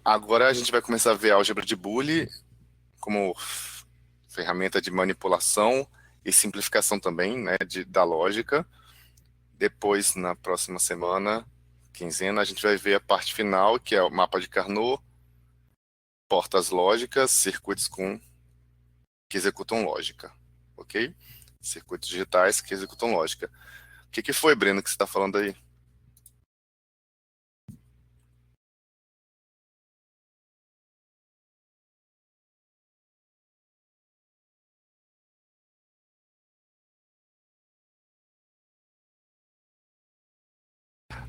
Agora a gente vai começar a ver álgebra de Boole como ferramenta de manipulação e simplificação também, né, da lógica. Depois, na próxima semana, quinzena, a gente vai ver a parte final, que é o mapa de Carnot, portas lógicas, circuitos que executam lógica, ok? Circuitos digitais que executam lógica. O que foi, Breno, que você está falando aí?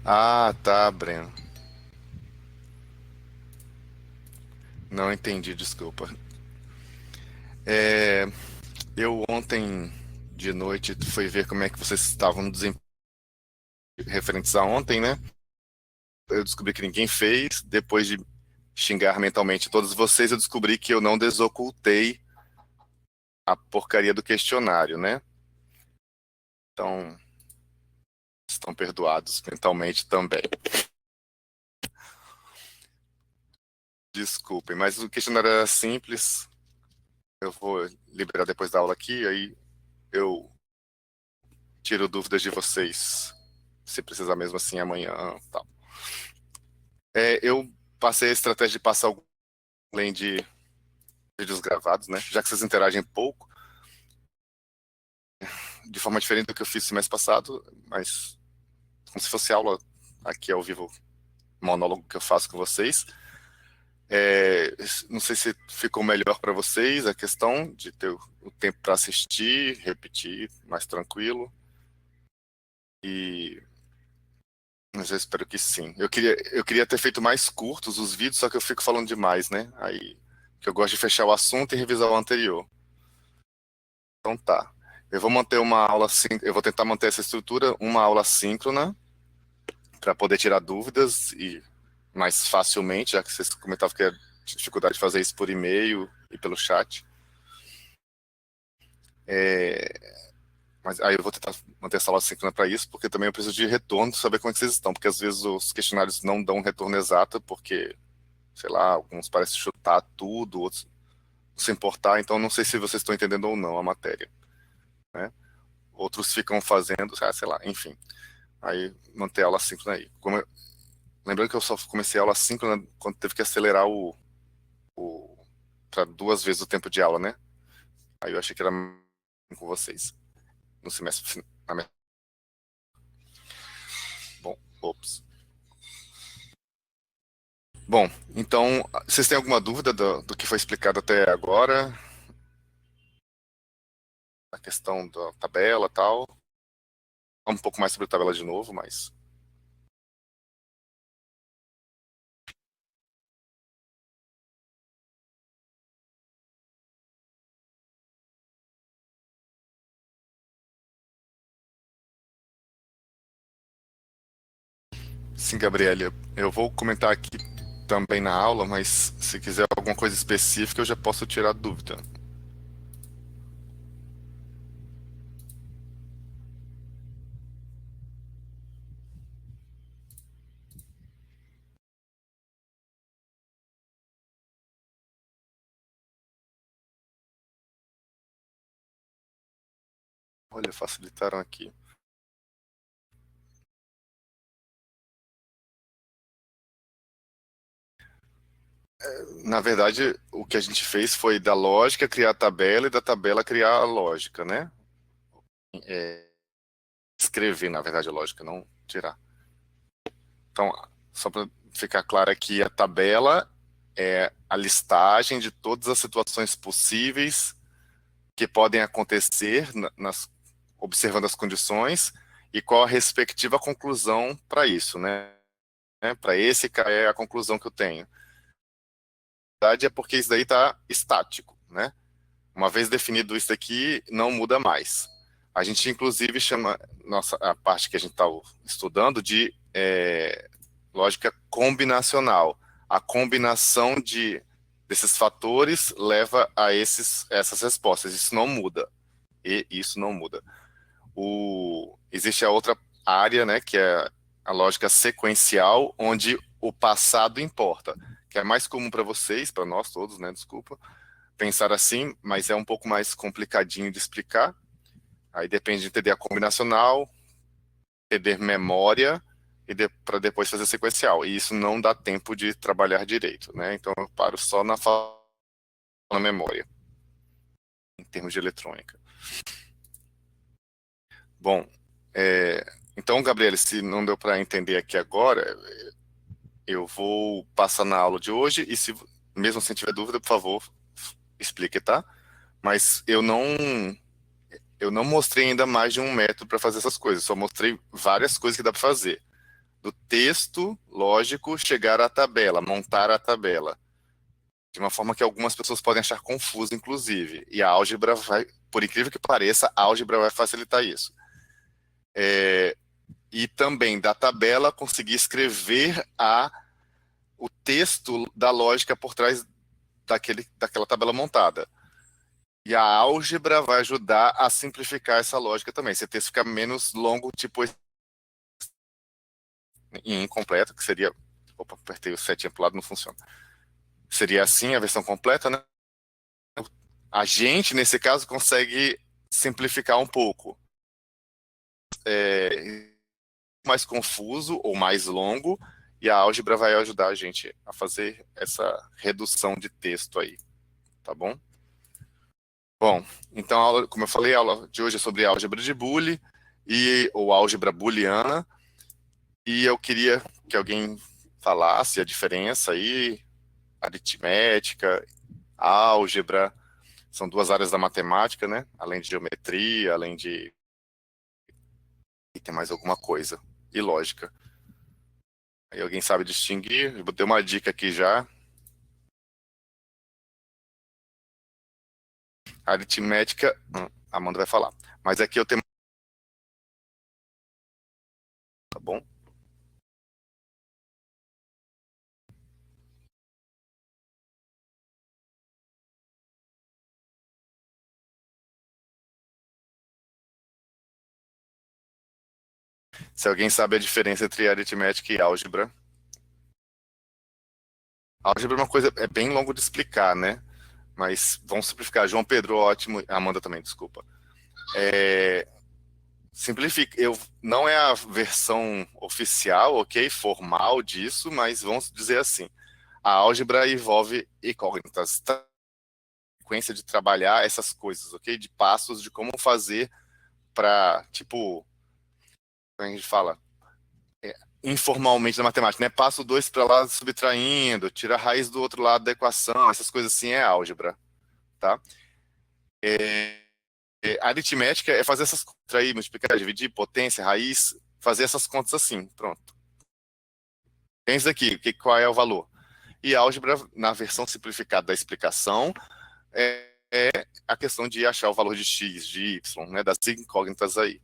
Ah, tá, Breno. Não entendi, desculpa. É, eu ontem de noite fui ver como é que vocês estavam no desempenho referentes a ontem, né? Eu descobri que ninguém fez. Depois de xingar mentalmente todos vocês, eu descobri que eu não desocultei a porcaria do questionário, né? Então, estão perdoados mentalmente também. Desculpem, mas o questionário era simples. Eu vou liberar depois da aula aqui, aí eu tiro dúvidas de vocês, se precisar mesmo assim amanhã, tal. Eu passei a estratégia de passar além de vídeos gravados, né? Já que vocês interagem pouco, de forma diferente do que eu fiz semestre passado, mas como se fosse aula aqui ao vivo, monólogo que eu faço com vocês. Não sei se ficou melhor para vocês a questão de ter o tempo para assistir, repetir, mais tranquilo. E mas eu espero que sim. Eu queria ter feito mais curtos os vídeos, só que eu fico falando demais, né? Aí que eu gosto de fechar o assunto e revisar o anterior. Então tá. Eu vou manter uma aula eu vou tentar manter essa estrutura, uma aula síncrona para poder tirar dúvidas e mais facilmente, já que vocês comentavam que é dificuldade de fazer isso por e-mail e pelo chat. É, mas aí eu vou tentar manter essa aula síncrona para isso, porque também eu preciso de retorno, saber como é que vocês estão, porque às vezes os questionários não dão um retorno exato, porque, sei lá, alguns parecem chutar tudo, outros se importar, então não sei se vocês estão entendendo ou não a matéria, né? Outros ficam fazendo, sei lá, enfim. Aí manter a aula síncrona aí. Lembrando que eu só comecei a aula síncrona quando teve que acelerar o para duas vezes o tempo de aula, né? Aí eu achei que era com vocês no semestre. Bom, ops. Bom, então, vocês têm alguma dúvida do que foi explicado até agora? A questão da tabela e tal? Um pouco mais sobre a tabela de novo, mas. Sim, Gabriele, eu vou comentar aqui também na aula, mas se quiser alguma coisa específica, eu já posso tirar dúvida. Olha, facilitaram aqui. Na verdade, o que a gente fez foi da lógica criar a tabela e da tabela criar a lógica, né? É, escrever, na verdade, a lógica, não tirar. Então, só para ficar claro aqui, a tabela é a listagem de todas as situações possíveis que podem acontecer observando as condições e qual a respectiva conclusão para isso, né? Para esse é a conclusão que eu tenho. A verdade é porque isso daí está estático, né? Uma vez definido isso aqui, não muda mais. A gente, inclusive, chama a parte que a gente está estudando de lógica combinacional. A combinação desses fatores leva a essas respostas. Isso não muda. E isso não muda. Existe a outra área, né, que é a lógica sequencial, onde o passado importa. que é mais comum para vocês, para nós todos, né? Desculpa, pensar assim, mas é um pouco mais complicadinho de explicar. Aí depende de entender a combinacional, entender memória para depois fazer sequencial. E isso não dá tempo de trabalhar direito, né? Então eu paro só na memória, em termos de eletrônica. Bom, então, Gabriel, se não deu para entender aqui agora, eu vou passar na aula de hoje e se mesmo se tiver dúvida, por favor, explique, tá? Mas eu não mostrei ainda mais de um método para fazer essas coisas, só mostrei várias coisas que dá para fazer. Do texto lógico chegar à tabela, montar a tabela, de uma forma que algumas pessoas podem achar confuso, inclusive. E a álgebra vai, por incrível que pareça, a álgebra vai facilitar isso. E também da tabela conseguir escrever o texto da lógica por trás daquela tabela montada. E a álgebra vai ajudar a simplificar essa lógica também. Esse texto fica menos longo, tipo incompleto, que seria... Opa, apertei o setinha pro lado, não funciona. Seria assim a versão completa, né? A gente, nesse caso, consegue simplificar um pouco. Mais confuso ou mais longo, e a álgebra vai ajudar a gente a fazer essa redução de texto aí, tá bom? Bom, então, como eu falei, a aula de hoje é sobre álgebra de Boole, ou álgebra booleana, e eu queria que alguém falasse a diferença aí, aritmética, álgebra, são duas áreas da matemática, né? Além de geometria, além de... E tem mais alguma coisa. E lógica. Aí alguém sabe distinguir? Eu botei uma dica aqui já. Aritmética, a Amanda vai falar. Mas aqui eu tenho... Tá bom? Se alguém sabe a diferença entre aritmética e álgebra. Álgebra é uma coisa, é bem longo de explicar, né? Mas vamos simplificar. João Pedro, ótimo. Amanda também, desculpa. Simplifica. Não é a versão oficial, ok? Formal disso, mas vamos dizer assim. A álgebra envolve incógnitas, sequência de trabalhar essas coisas, ok? De passos de como fazer para, tipo, como a gente fala, informalmente na matemática, né? Passo dois para lá subtraindo, tira a raiz do outro lado da equação, essas coisas assim é álgebra, tá? Aritmética é fazer essas contas aí, multiplicar, dividir, potência, raiz, fazer essas contas assim, pronto. Tem isso daqui, qual é o valor? E álgebra, na versão simplificada da explicação, é a questão de achar o valor de x, de y, né, das incógnitas aí.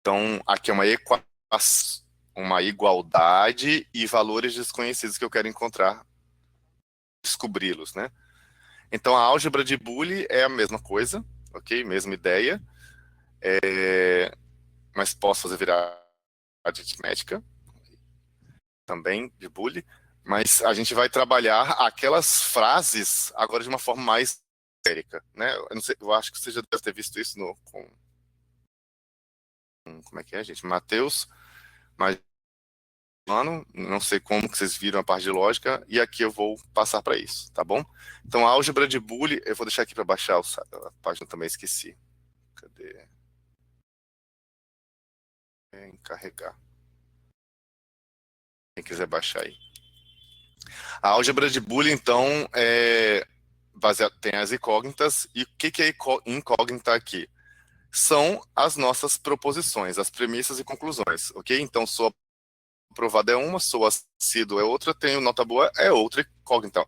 Então, aqui é uma igualdade e valores desconhecidos que eu quero encontrar, descobri-los, né? Então, a álgebra de Boole é a mesma coisa, ok? Mesma ideia, mas posso fazer virar aritmética também de Boole, mas a gente vai trabalhar aquelas frases agora de uma forma mais numérica, né? Eu não sei, eu acho que você já deve ter visto isso como é que é, gente? Mateus, mas não sei como que vocês viram a parte de lógica, e aqui eu vou passar para isso, tá bom? Então, a álgebra de Boole, eu vou deixar aqui para baixar a página também, esqueci. Cadê? Encarregar. Quem quiser baixar aí. A álgebra de Boole, então, tem as incógnitas, e o que é incógnita aqui? São as nossas proposições, as premissas e conclusões, ok? Então, sou aprovado é uma, sou assíduo é outra, tenho nota boa é outra incógnita.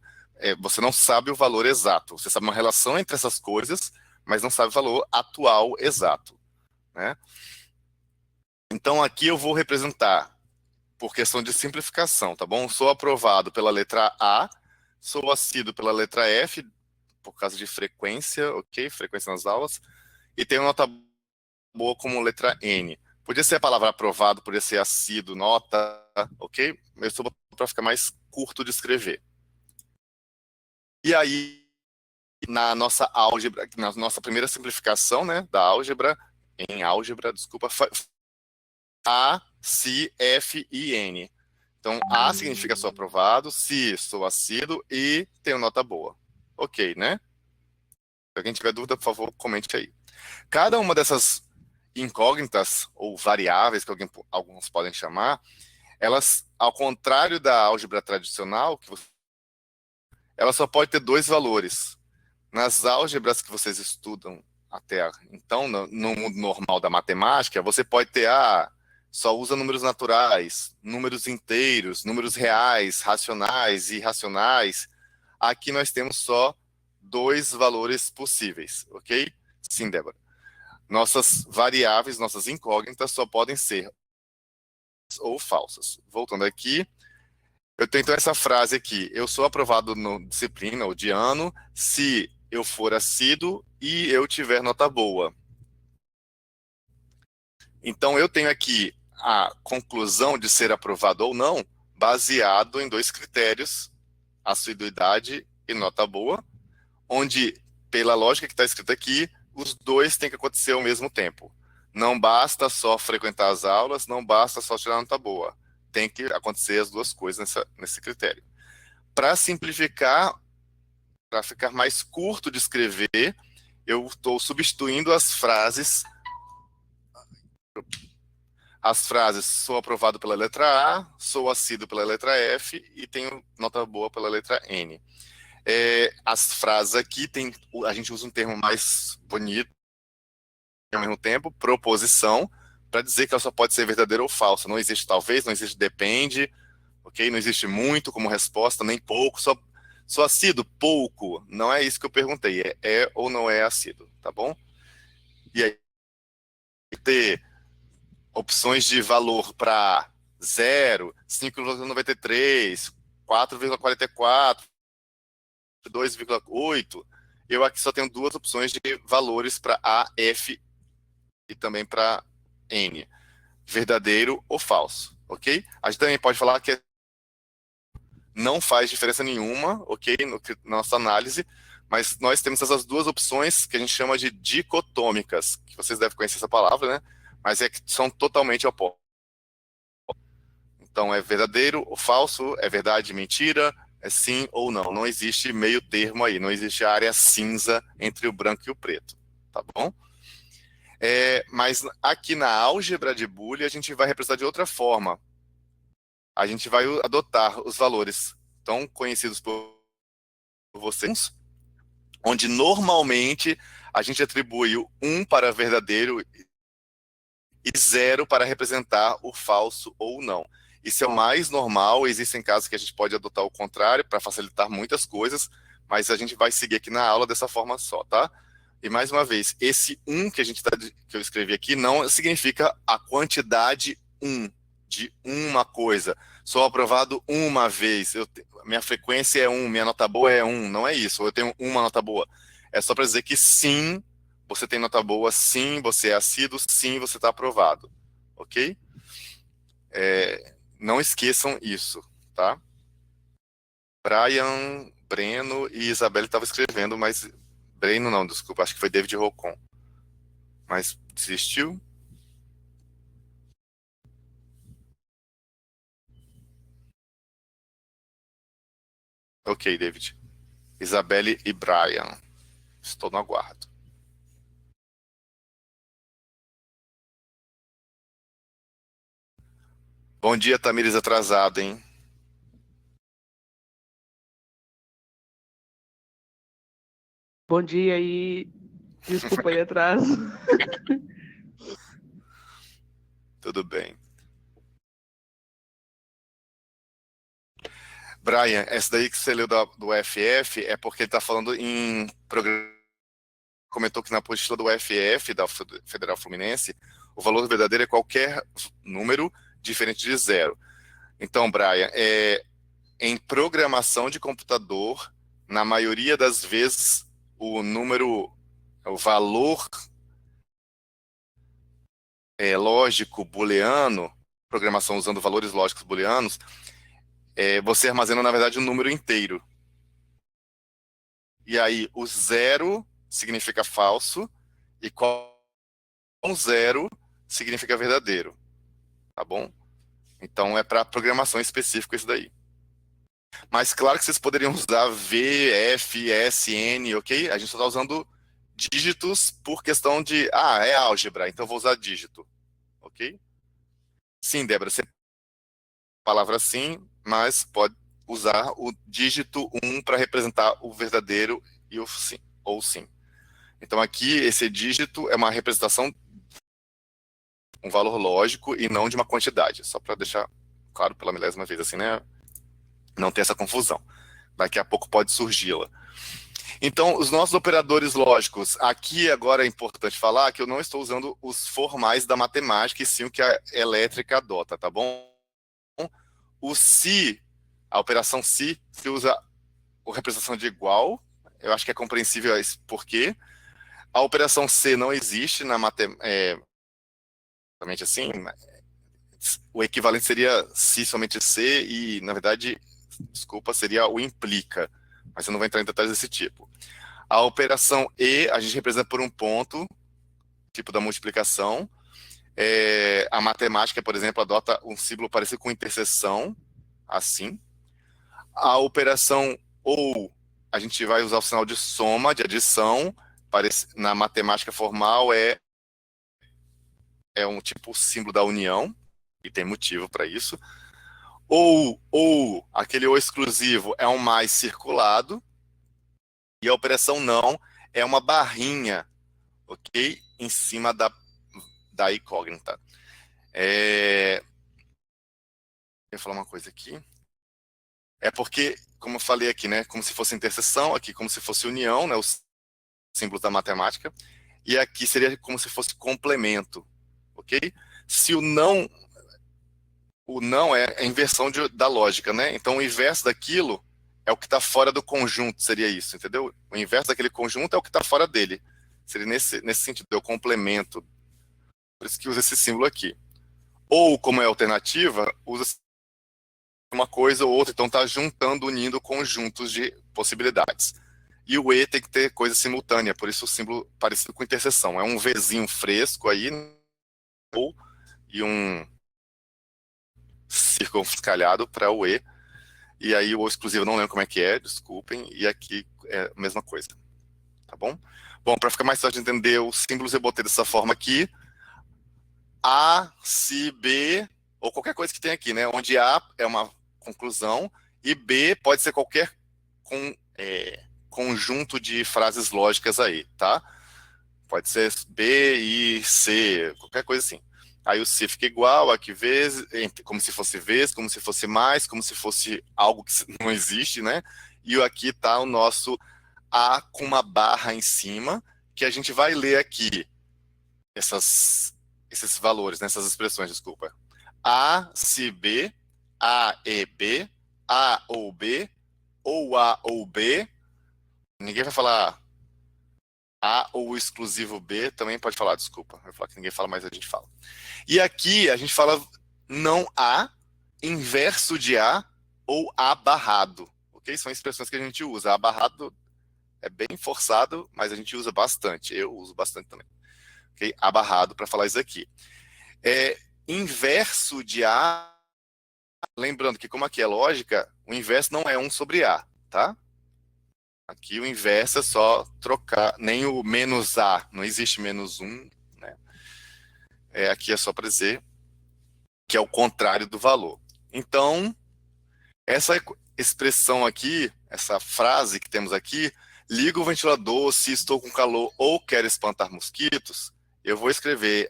Você não sabe o valor exato, você sabe uma relação entre essas coisas, mas não sabe o valor atual exato, né? Então, aqui eu vou representar por questão de simplificação, tá bom? Sou aprovado pela letra A, sou assíduo pela letra F, por causa de frequência, ok? Frequência nas aulas, e tenho nota boa como letra N. Podia ser a palavra aprovado, podia ser assíduo, nota, ok? Eu estou para ficar mais curto de escrever. E aí, na nossa álgebra, na nossa primeira simplificação, né, da álgebra, em álgebra, desculpa, A, C, F e N. Então, A significa sou aprovado, C, sou assíduo e tenho nota boa. Ok, né? Se alguém tiver dúvida, por favor, comente aí. Cada uma dessas incógnitas ou variáveis, que alguns podem chamar, elas, ao contrário da álgebra tradicional, ela só pode ter dois valores. Nas álgebras que vocês estudam até então, no mundo normal da matemática, você pode ter, só usa números naturais, números inteiros, números reais, racionais e irracionais. Aqui nós temos só dois valores possíveis, ok? Sim, Débora. Nossas variáveis, nossas incógnitas só podem ser ou falsas. Voltando aqui, eu tenho então essa frase aqui: eu sou aprovado no disciplina ou de ano se eu for assíduo e eu tiver nota boa. Então eu tenho aqui a conclusão de ser aprovado ou não baseado em dois critérios: assiduidade e nota boa, onde, pela lógica que está escrita aqui, os dois têm que acontecer ao mesmo tempo. Não basta só frequentar as aulas, não basta só tirar nota boa. Tem que acontecer as duas coisas nesse critério. Para simplificar, para ficar mais curto de escrever, eu estou substituindo as frases. As frases: sou aprovado pela letra A, sou assíduo pela letra F e tenho nota boa pela letra N. As frases aqui, a gente usa um termo mais bonito, ao mesmo tempo, proposição, para dizer que ela só pode ser verdadeira ou falsa. Não existe talvez, não existe depende, ok? Não existe muito como resposta, nem pouco, só assíduo, pouco. Não é isso que eu perguntei, é ou não é assíduo, tá bom? E aí, ter opções de valor para 0, 5,93, 4,44, 2,8. Eu aqui só tenho duas opções de valores para A, F e também para N. Verdadeiro ou falso, ok? A gente também pode falar que não faz diferença nenhuma, ok? Na nossa análise, mas nós temos essas duas opções que a gente chama de dicotômicas, que vocês devem conhecer essa palavra, né? Mas que são totalmente opostas. Então, é verdadeiro ou falso, é verdade, mentira, é sim ou não. Não existe meio termo aí, não existe área cinza entre o branco e o preto, tá bom? Mas aqui na álgebra de Boole, a gente vai representar de outra forma. A gente vai adotar os valores tão conhecidos por vocês, onde normalmente a gente atribui o 1 para verdadeiro e 0 para representar o falso ou não. Isso é o mais normal, existem casos que a gente pode adotar o contrário para facilitar muitas coisas, mas a gente vai seguir aqui na aula dessa forma só, tá? E mais uma vez, esse 1 que eu escrevi aqui não significa a quantidade 1 de uma coisa. Sou aprovado uma vez, minha frequência é 1, minha nota boa é 1, não é isso. Eu tenho uma nota boa. É só para dizer que sim, você tem nota boa, sim, você é assíduo, sim, você está aprovado, ok? Não esqueçam isso, tá? Brian, Breno e Isabelle estavam escrevendo, mas Breno não, desculpa, acho que foi David Rocon. Mas desistiu? Ok, David. Isabelle e Brian. Estou no aguardo. Bom dia, Tamires atrasado, hein? Bom dia e desculpa aí atraso. Tudo bem. Brian, essa daí que você leu do FF é porque ele está falando em programa. Comentou que na apostila do FF, da Federal Fluminense, o valor verdadeiro é qualquer número diferente de 0. Então, Brian, em programação de computador, na maioria das vezes, o valor lógico booleano, programação usando valores lógicos booleanos, você armazena, na verdade, um número inteiro. E aí, o 0 significa falso, e com 0 significa verdadeiro, tá bom? Então, é para programação específica isso daí. Mas claro que vocês poderiam usar V, F, S, N, ok? A gente só está usando dígitos por questão de, é álgebra, então eu vou usar dígito, ok? Sim, Débora, você palavra sim, mas pode usar o dígito 1 para representar o verdadeiro e o sim, ou sim. Então aqui, esse dígito é uma representação, um valor lógico e não de uma quantidade, só para deixar claro pela milésima vez, assim, né? Não ter essa confusão. Daqui a pouco pode surgi-la. Então, os nossos operadores lógicos, aqui agora é importante falar que eu não estou usando os formais da matemática, e sim o que a elétrica adota, tá bom? O se, a operação se usa a representação de igual, eu acho que é compreensível esse porquê. A operação C não existe na matemática, assim, o equivalente seria se somente C e, na verdade, desculpa, seria o implica, mas eu não vou entrar em detalhes desse tipo. A operação E, a gente representa por um ponto, tipo da multiplicação. A matemática, por exemplo, adota um símbolo parecido com interseção, assim. A operação OU, a gente vai usar o sinal de soma, de adição. Na matemática formal é um tipo símbolo da união, e tem motivo para isso. Ou, aquele ou exclusivo é um mais circulado, e a operação não é uma barrinha, ok? Em cima da incógnita. Eu ia falar uma coisa aqui. É porque, como eu falei aqui, né? Como se fosse interseção, aqui como se fosse união, né? Os símbolos da matemática. E aqui seria como se fosse complemento, ok? Se o não é a inversão da lógica, né? Então o inverso daquilo é o que está fora do conjunto, seria isso, entendeu? O inverso daquele conjunto é o que está fora dele. Seria nesse sentido, é o complemento. Por isso que usa esse símbolo aqui. Ou, como é alternativa, usa uma coisa ou outra, então está juntando, unindo conjuntos de possibilidades. E o E tem que ter coisa simultânea, por isso o símbolo parecido com interseção. É um Vzinho fresco aí, ou, e um circunfiscalhado para o E. E aí o exclusivo eu não lembro como é que é, desculpem, e aqui é a mesma coisa. Tá bom? Bom, para ficar mais fácil de entender, os símbolos eu botei dessa forma aqui. A, se, B, ou qualquer coisa que tem aqui, né? Onde A é uma conclusão e B pode ser qualquer conjunto de frases lógicas aí, tá? Pode ser B e C, qualquer coisa assim. Aí o C fica igual, aqui vezes, como se fosse vezes, como se fosse mais, como se fosse algo que não existe, né? E aqui tá o nosso A com uma barra em cima, que a gente vai ler aqui esses valores, né, essas expressões, desculpa. A, se B, A e B, A ou B, ou A ou B. Ninguém vai falar A ou exclusivo B, também pode falar, desculpa. Vai falar que ninguém fala, mas a gente fala. E aqui a gente fala não A, inverso de A ou A barrado. Ok? São expressões que a gente usa. A barrado é bem forçado, mas a gente usa bastante. Eu uso bastante também. Ok? A barrado para falar isso aqui. Inverso de A, lembrando que como aqui é lógica, o inverso não é 1 sobre A, tá? Aqui o inverso é só trocar, nem o menos A, não existe menos 1, né? Aqui é só para dizer que é o contrário do valor. Então, essa expressão aqui, essa frase que temos aqui, liga o ventilador se estou com calor ou quero espantar mosquitos, eu vou escrever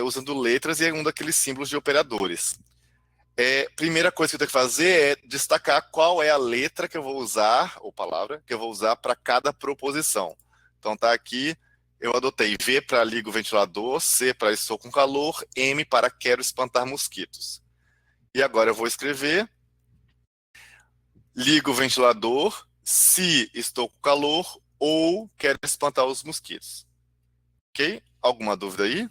usando letras e um daqueles símbolos de operadores. Primeira coisa que eu tenho que fazer é destacar qual é a letra que eu vou usar, ou palavra, que eu vou usar para cada proposição. Então tá aqui, eu adotei V para ligo o ventilador, C para estou com calor, M para quero espantar mosquitos. E agora eu vou escrever ligo o ventilador, se estou com calor ou quero espantar os mosquitos. Ok? Alguma dúvida aí?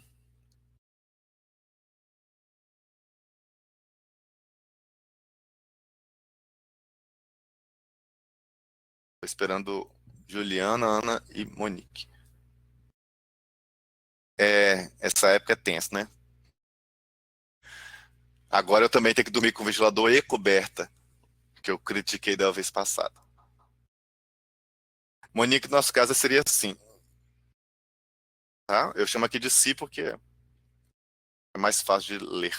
Tô esperando Juliana, Ana e Monique. Essa época é tensa, né? Agora eu também tenho que dormir com ventilador e coberta, que eu critiquei da vez passada. Monique, no nosso caso, seria assim, tá? Eu chamo aqui de si porque é mais fácil de ler.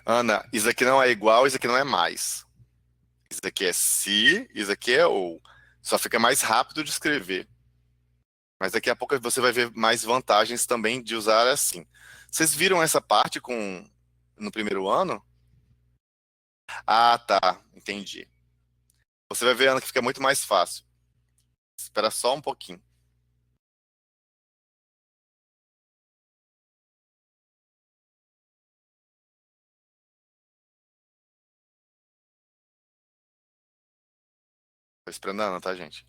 Ana, isso aqui não é igual, isso aqui não é mais. Isso aqui é se, isso aqui é ou. Só fica mais rápido de escrever. Mas daqui a pouco você vai ver mais vantagens também de usar assim. Vocês viram essa parte no primeiro ano? Ah, tá. Entendi. Você vai ver, Ana, que fica muito mais fácil. Espera só um pouquinho. Tô esperando a Ana, tá, gente?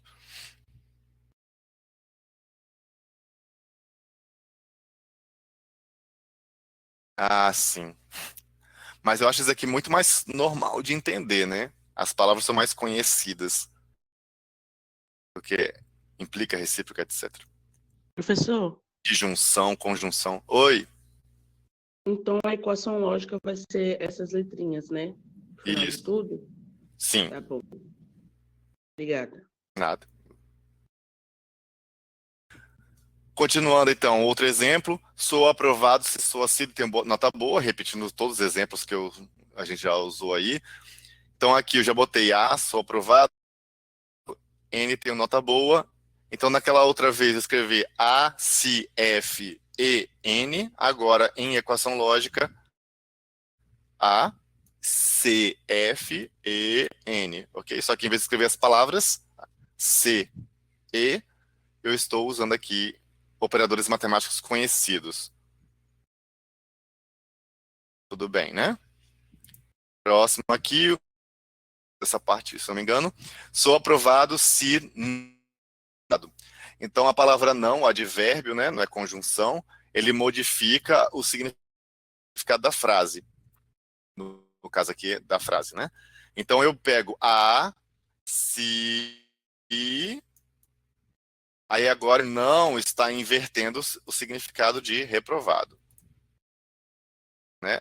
Ah, sim. Mas eu acho isso aqui muito mais normal de entender, né? As palavras são mais conhecidas, porque implica recíproca, etc. Professor, Disjunção, conjunção. Oi, então a equação lógica vai ser essas letrinhas, né? No final de isso. tudo? Sim, Tá bom. Obrigada. nada. Continuando então, outro exemplo. Sou aprovado se sou assíduo, tenho nota boa, repetindo todos os exemplos que a gente já usou aí. Então aqui eu já botei A, sou aprovado, N tenho nota boa. Então naquela outra vez eu escrevi A, C, F, E, N. Agora em equação lógica, A, C, F, E, N. Ok? Só que em vez de escrever as palavras C, E, eu estou usando aqui operadores matemáticos conhecidos. Tudo bem, né? Próximo aqui, essa parte, se não me engano. Sou aprovado se. Então a palavra não, o advérbio, né? Não é conjunção, ele modifica o significado da frase. No caso aqui, da frase, né? Então eu pego a, se, aí agora não está invertendo o significado de reprovado, né?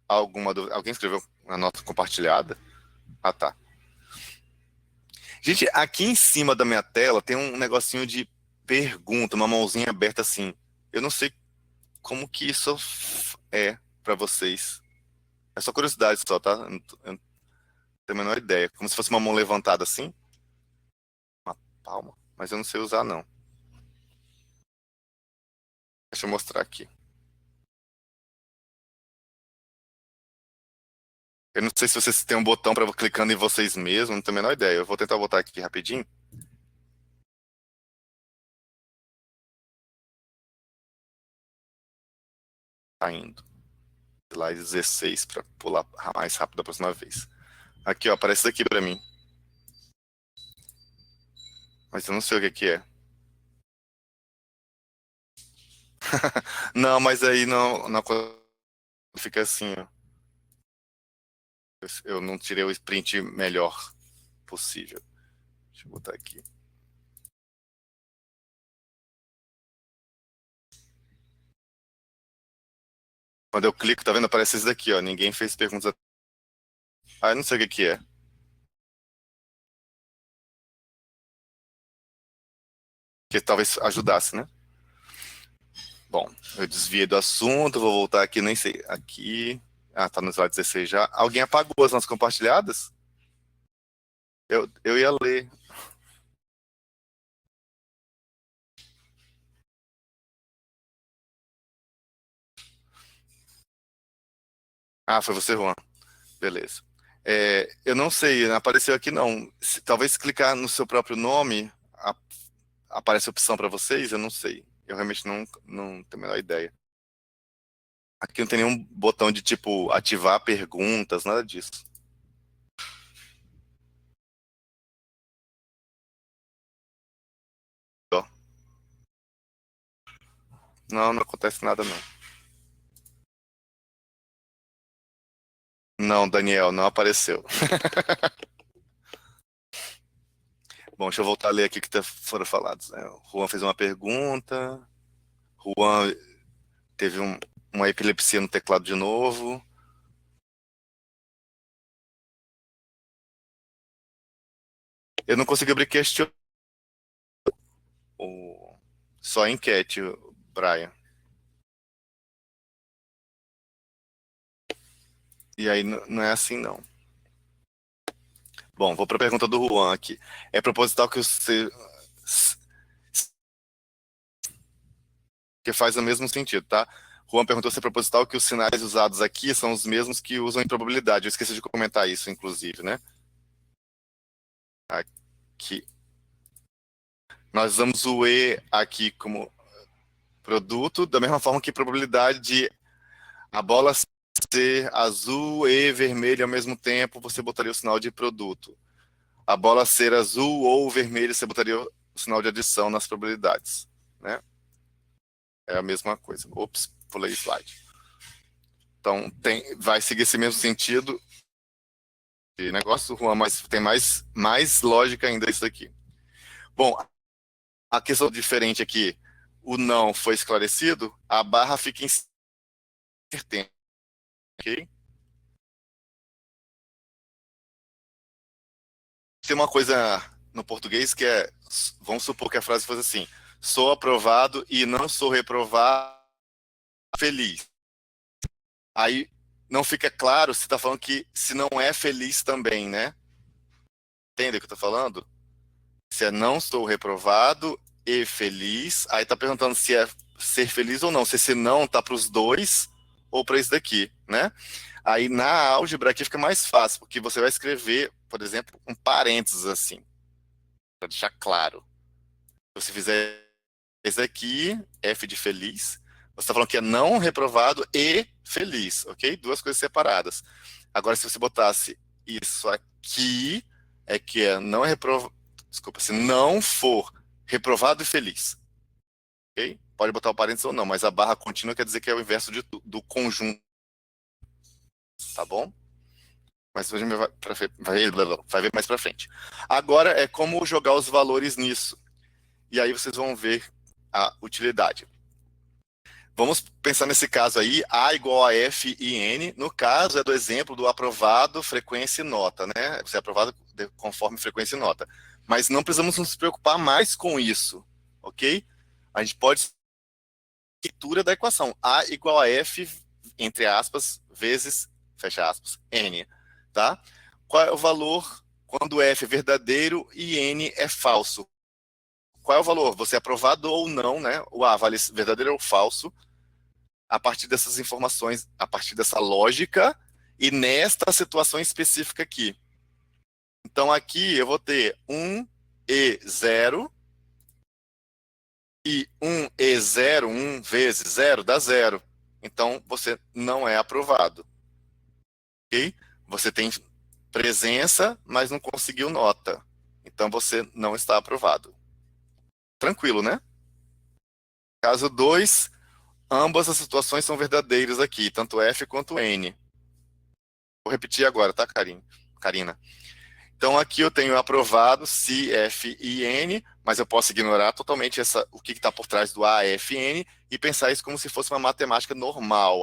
Alguém escreveu a nota compartilhada? Ah, tá. Gente, aqui em cima da minha tela tem um negocinho de pergunta, uma mãozinha aberta assim. Eu não sei como que isso é para vocês. É só curiosidade só, tá? Eu não tenho a menor ideia. Como se fosse uma mão levantada assim, uma palma. Mas eu não sei usar, não. Deixa eu mostrar aqui. Eu não sei se vocês têm um botão para clicando em vocês mesmos, não tenho a menor ideia. Eu vou tentar botar aqui rapidinho. Tá indo. Slide 16 para pular mais rápido da próxima vez. Aqui, ó, aparece isso aqui para mim. Mas eu não sei o que que é. Não, mas aí não fica assim, ó. Eu não tirei o sprint melhor possível. Deixa eu botar aqui. Quando eu clico, tá vendo? Aparece isso daqui, ó. Ninguém fez perguntas. Ah, eu não sei o que que é. Que talvez ajudasse, né? Bom, eu desviei do assunto, vou voltar aqui, nem sei. Aqui. Ah, tá no slide 16 já. Alguém apagou as notas compartilhadas? Eu ia ler. Ah, foi você, Juan. Beleza. Eu não sei, não apareceu aqui não. Talvez clicar no seu próprio nome, aparece opção para vocês, eu não sei. Eu realmente não tenho a menor ideia. Aqui não tem nenhum botão de tipo ativar perguntas, nada disso. Ó, não acontece nada não. Não, Daniel, não apareceu. Bom, deixa eu voltar a ler aqui o que foram falados, né? O Juan fez uma pergunta. Juan teve uma epilepsia no teclado de novo. Eu não consegui abrir questionário. Só enquete, Brian. E aí não é assim, não. Bom, vou para a pergunta do Juan aqui. É proposital que faz o mesmo sentido, tá? Juan perguntou se é proposital que os sinais usados aqui são os mesmos que usam em probabilidade. Eu esqueci de comentar isso, inclusive, né? Aqui. Nós usamos o E aqui como produto, da mesma forma que probabilidade de a bola ser azul e vermelho ao mesmo tempo, você botaria o sinal de produto. A bola ser azul ou vermelho, você botaria o sinal de adição nas probabilidades, né? É a mesma coisa. Ops, pulei slide. Então, vai seguir esse mesmo sentido de negócio, Juan, mas tem mais lógica ainda isso daqui. Bom, a questão diferente aqui, o não foi esclarecido, a barra fica em certeza, ok? Tem uma coisa no português que é, vamos supor que a frase fosse assim, sou aprovado e não sou reprovado, feliz. Aí não fica claro se está falando que se não é feliz também, né? Entende o que eu tô falando? Se é não estou reprovado e feliz, aí tá perguntando se é ser feliz ou não, se esse não tá para os dois ou para esse daqui, né? Aí na álgebra aqui fica mais fácil, porque você vai escrever, por exemplo, um parênteses assim, para deixar claro. Se você fizer esse aqui, F de feliz, você está falando que é não reprovado e feliz, ok? Duas coisas separadas. Agora, se você botasse isso aqui, é que é não é reprovado, desculpa, se não for reprovado e feliz, ok? Pode botar o parênteses ou não, mas a barra contínua quer dizer que é o inverso do conjunto, tá bom? Mas a gente vai ver mais para frente. Agora é como jogar os valores nisso. E aí vocês vão ver a utilidade. Vamos pensar nesse caso aí, A igual a F e N. No caso, é do exemplo do aprovado, frequência e nota, né? Você é aprovado conforme frequência e nota. Mas não precisamos nos preocupar mais com isso, ok? A gente pode leitura da equação. A igual a F, entre aspas, vezes, fecha aspas, N, tá? Qual é o valor quando F é verdadeiro e N é falso? Qual é o valor? Você é aprovado ou não, né? O A vale verdadeiro ou falso, a partir dessas informações, a partir dessa lógica e nesta situação específica aqui. Então aqui eu vou ter 1 e 0 e 1 e 0, 1 vezes 0 dá 0. Então você não é aprovado. Ok? Você tem presença, mas não conseguiu nota. Então você não está aprovado. Tranquilo, né? Caso 2, ambas as situações são verdadeiras aqui, tanto F quanto N. Vou repetir agora, tá, Karina? Então aqui eu tenho aprovado se F e N, mas eu posso ignorar totalmente o que está por trás do A, F, N e pensar isso como se fosse uma matemática normal,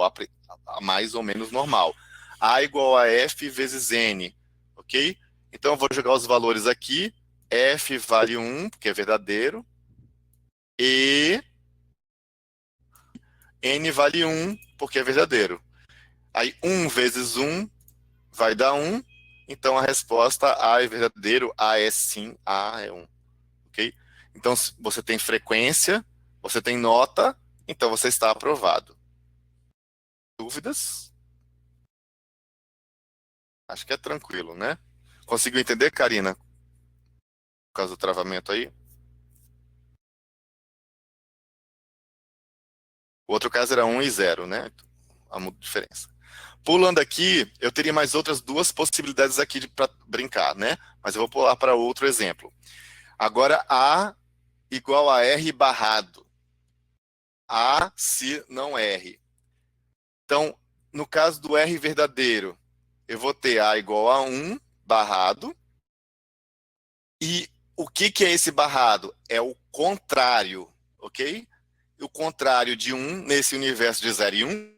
mais ou menos normal. A igual a F vezes N, ok? Então eu vou jogar os valores aqui. F vale 1, porque é verdadeiro, e N vale 1, porque é verdadeiro. Aí 1 vezes 1 vai dar 1, então a resposta A é verdadeiro, A é sim, A é 1. Ok? Então você tem frequência, você tem nota, então você está aprovado. Dúvidas? Acho que é tranquilo, né? Conseguiu entender, Karina? Por causa do travamento aí? O outro caso era 1 e 0, né? A diferença. Pulando aqui, eu teria mais outras duas possibilidades aqui para brincar, né? Mas eu vou pular para outro exemplo. Agora, A igual a R barrado. A se não R. Então, no caso do R verdadeiro, eu vou ter A igual a 1 barrado. E o que é esse barrado? É o contrário, ok? E o contrário de 1 nesse universo de 0 e 1,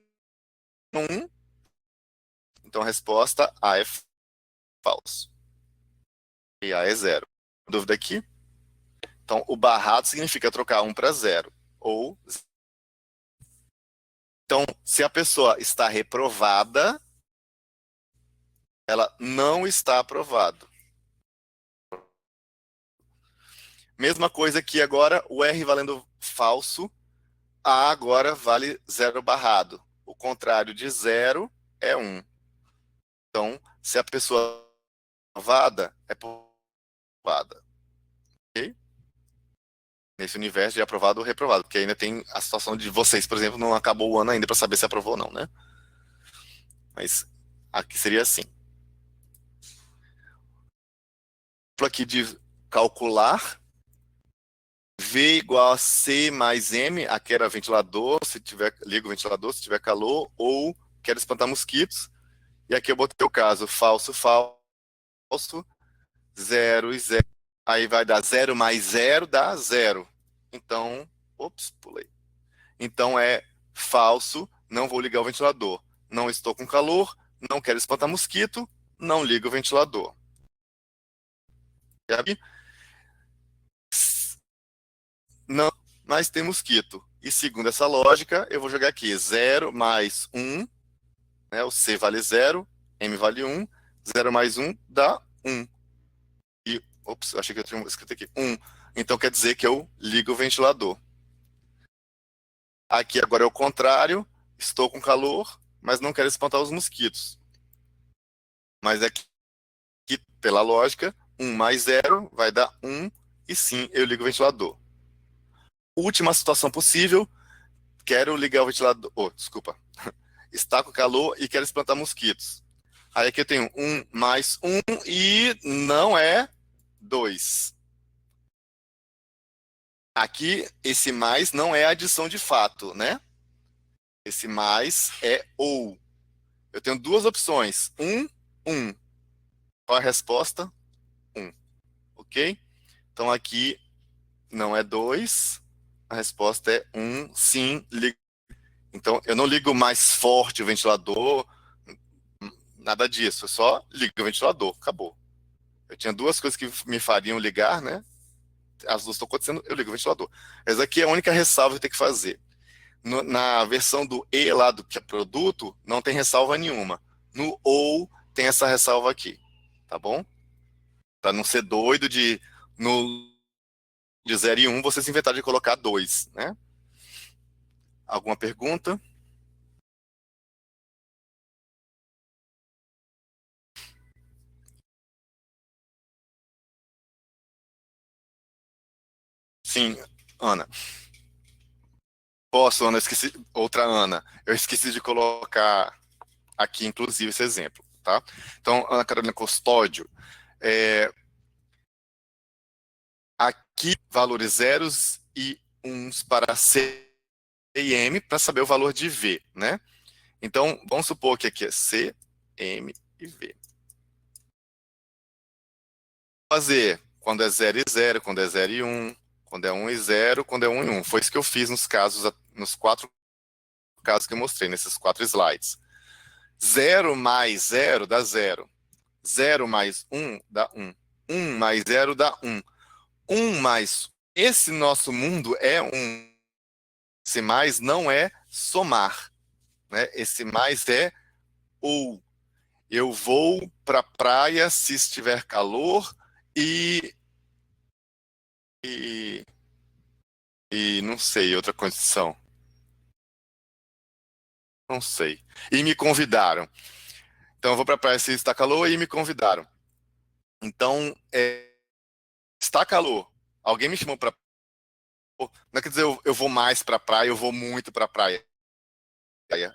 1. Então a resposta A é falso. E A é 0. Dúvida aqui? Então o barrado significa trocar 1 para 0. Ou... Então, se a pessoa está reprovada, ela não está aprovada. Mesma coisa que agora, o R valendo falso, A agora vale 0 barrado. O contrário de 0 é 1. Então, se a pessoa é aprovada, é aprovada. Ok? Nesse universo de aprovado ou reprovado, porque ainda tem a situação de vocês, por exemplo, não acabou o ano ainda para saber se aprovou ou não, né? Mas aqui seria assim. Aqui de calcular, V igual a C mais M, aqui era ventilador, se tiver, liga o ventilador, se tiver calor, ou quero espantar mosquitos. E aqui eu botei o caso falso, falso, 0 e 0. Aí vai dar 0 mais 0 dá 0. Então, ops, pulei. Então é falso, não vou ligar o ventilador. Não estou com calor, não quero espantar mosquito, não ligo o ventilador. E aí, não, mas tem mosquito. E segundo essa lógica, eu vou jogar aqui 0 mais 1, né? O C vale 0, M vale 1, 0 mais 1 dá 1. E, ops, achei que eu tinha escrito aqui 1. Então quer dizer que eu ligo o ventilador. Aqui agora é o contrário, estou com calor, mas não quero espantar os mosquitos. Mas aqui, pela lógica, 1 mais 0 vai dar 1, e sim, eu ligo o ventilador. Última situação possível, quero ligar o ventilador, desculpa, está com calor e quero espantar mosquitos. Aí aqui eu tenho 1 mais 1 e não é 2. Aqui, esse mais não é adição de fato, né? Esse mais é ou. Eu tenho duas opções. 1, 1. Qual a resposta? 1. Ok? Então aqui não é 2. A resposta é 1. Sim, ligo. Então eu não ligo mais forte o ventilador, nada disso. Eu só ligo o ventilador, acabou. Eu tinha duas coisas que me fariam ligar, né? As duas estão acontecendo, eu ligo o ventilador. Essa aqui é a única ressalva que eu tenho que fazer. Na versão do E lá do que é produto, não tem ressalva nenhuma. No ou tem essa ressalva aqui, tá bom? Para não ser doido de 0 e 1 vocês inventaram de colocar 2, né? Alguma pergunta? Sim, Ana. Posso, Ana, eu esqueci. Outra Ana. Eu esqueci de colocar aqui, inclusive, esse exemplo, tá? Então, Ana Carolina Custódio, aqui valores zeros e uns para C e M para saber o valor de V, né? Então, vamos supor que aqui é C, M e V. Fazer quando é 0 e 0, quando é 0 e 1, quando é 1 e 0, quando é 1 e 1. Foi isso que eu fiz nos 4 casos que eu mostrei, nesses 4 slides. 0 mais 0 dá 0. 0 mais 1 dá 1. 1 mais 0 dá 1. 1 mais... Esse nosso mundo é 1. Esse mais não é somar, né? Esse mais é ou. Eu vou para a praia se estiver calor e, e não sei, outra condição. Não sei. E me convidaram. Então eu vou para a praia se está calor e me convidaram. Então, está calor. Alguém me chamou para... Não quer dizer eu vou mais para a praia, eu vou muito para a praia.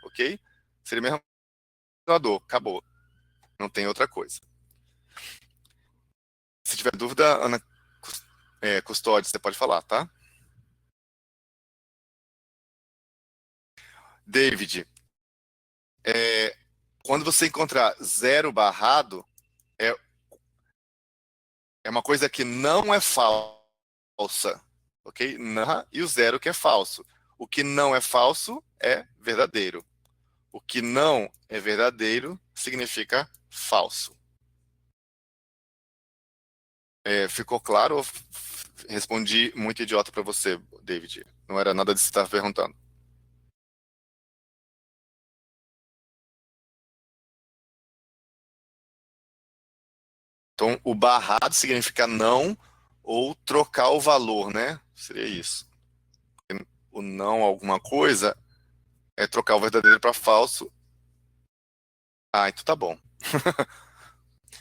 Ok? Seria mesmo dor. Acabou. Não tem outra coisa. Se tiver dúvida, Ana Custódio, você pode falar, tá? David, Quando você encontrar zero barrado, é uma coisa que não é falsa, ok? E o zero que é falso. O que não é falso é verdadeiro. O que não é verdadeiro significa falso. Ficou claro ou respondi muito idiota para você, David? Não era nada disso que você estava perguntando. Então, o barrado significa não ou trocar o valor, né? Seria isso. O não alguma coisa é trocar o verdadeiro para falso. Ah, então tá bom.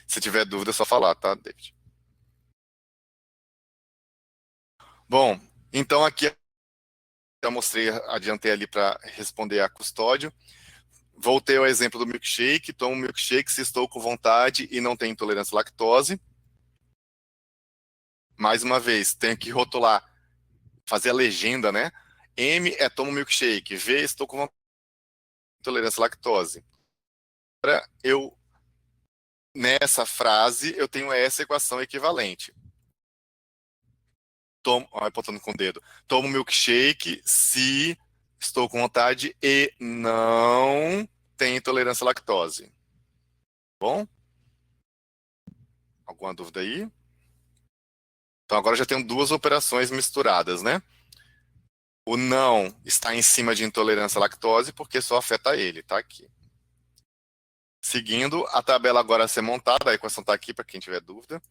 Se tiver dúvida, é só falar, tá, David? Bom, então aqui já mostrei, adiantei ali para responder a custódio. Voltei ao exemplo do milkshake. Tomo milkshake se estou com vontade e não tenho intolerância à lactose. Mais uma vez, tenho que rotular, fazer a legenda, né? M é tomo milkshake. V, estou com intolerância à lactose. Agora, nessa frase, eu tenho essa equação equivalente. Apontando com o dedo. Tomo milkshake se estou com vontade e não tenho intolerância à lactose. Bom? Alguma dúvida aí? Então agora já tenho duas operações misturadas, né? O não está em cima de intolerância à lactose porque só afeta ele, tá aqui. Seguindo, a tabela agora a ser montada, a equação está aqui para quem tiver dúvida.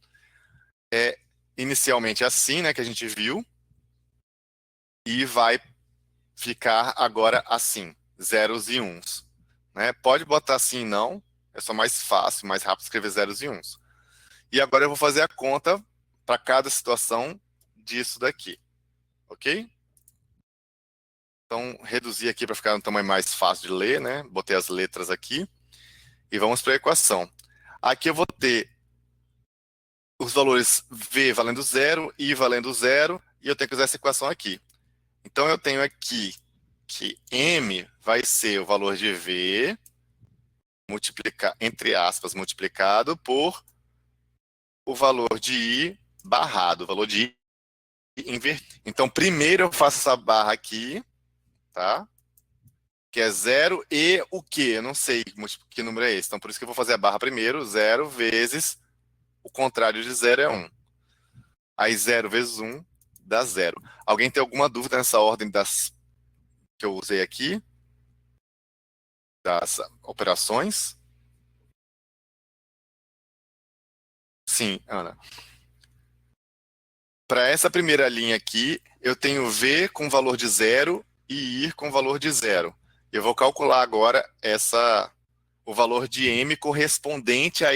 É inicialmente assim, né, que a gente viu, e vai ficar agora assim, zeros e uns. Né? Pode botar assim não, é só mais fácil, mais rápido escrever zeros e uns. E agora eu vou fazer a conta para cada situação disso daqui, ok? Então, reduzi aqui para ficar um tamanho mais fácil de ler, né? Botei as letras aqui. E vamos para a equação. Aqui eu vou ter os valores V valendo zero, I valendo zero, e eu tenho que usar essa equação aqui. Então, eu tenho aqui que M vai ser o valor de V, entre aspas, multiplicado por o valor de I barrado, o valor de I invertido. Então, primeiro eu faço essa barra aqui, tá? Que é zero e o quê? Eu não sei que número é esse. Então, por isso que eu vou fazer a barra primeiro. Zero vezes o contrário de zero é 1. Aí 0 vezes 1 dá 0. Alguém tem alguma dúvida nessa ordem das que eu usei aqui? Das operações? Sim, Ana. Para essa primeira linha aqui, eu tenho V com valor de 0 e I com valor de 0. Eu vou calcular agora o valor de M correspondente a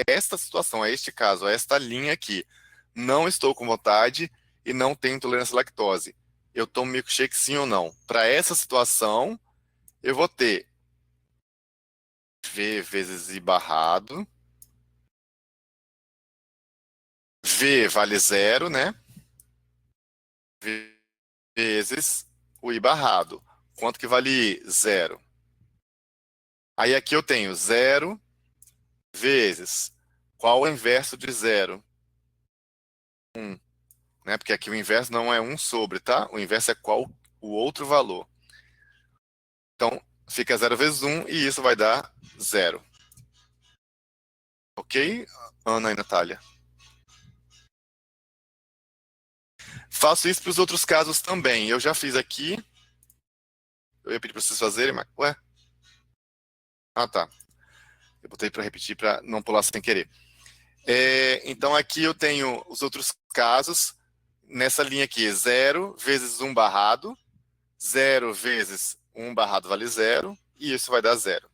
esta situação, a este caso, a esta linha aqui. Não estou com vontade e não tenho intolerância à lactose. Eu tomo milkshake sim ou não? Para essa situação, eu vou ter V vezes I barrado. V vale 0, né? V vezes o I barrado. Quanto que vale I? 0. Aí aqui eu tenho 0 vezes. Qual o inverso de 0? 1. Né? Porque aqui o inverso não é 1 sobre, tá? O inverso é qual o outro valor. Então, fica 0 vezes 1 e isso vai dar 0. Ok, Ana e Natália? Faço isso para os outros casos também. Eu já fiz aqui. Eu ia pedir para vocês fazerem, mas... Ué? Ah, tá. Eu botei para repetir para não pular sem querer. Então, aqui eu tenho os outros casos. Nessa linha aqui, 0 vezes 1 barrado. 0 vezes 1 barrado vale 0. E isso vai dar 0.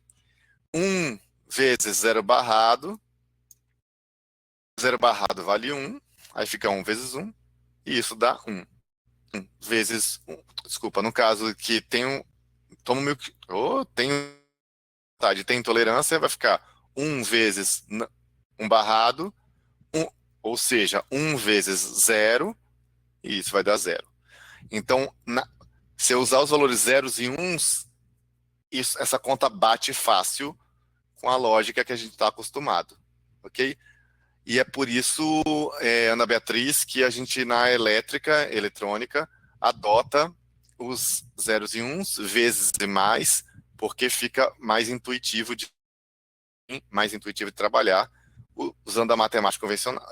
1 vezes 0 barrado. 0 barrado vale 1. Aí fica 1 vezes 1. E isso dá 1. 1 vezes 1. Desculpa, no caso que tomo milk. Tenho tem intolerância, vai ficar 1 vezes 1 barrado. Ou seja, 1 vezes 0. E isso vai dar 0. Então, se eu usar os valores zeros e uns, essa conta bate fácil com a lógica que a gente está acostumado, ok? E é por isso, Ana Beatriz, que a gente na elétrica, eletrônica, adota os zeros e uns, vezes e mais, porque fica mais intuitivo de trabalhar usando a matemática convencional,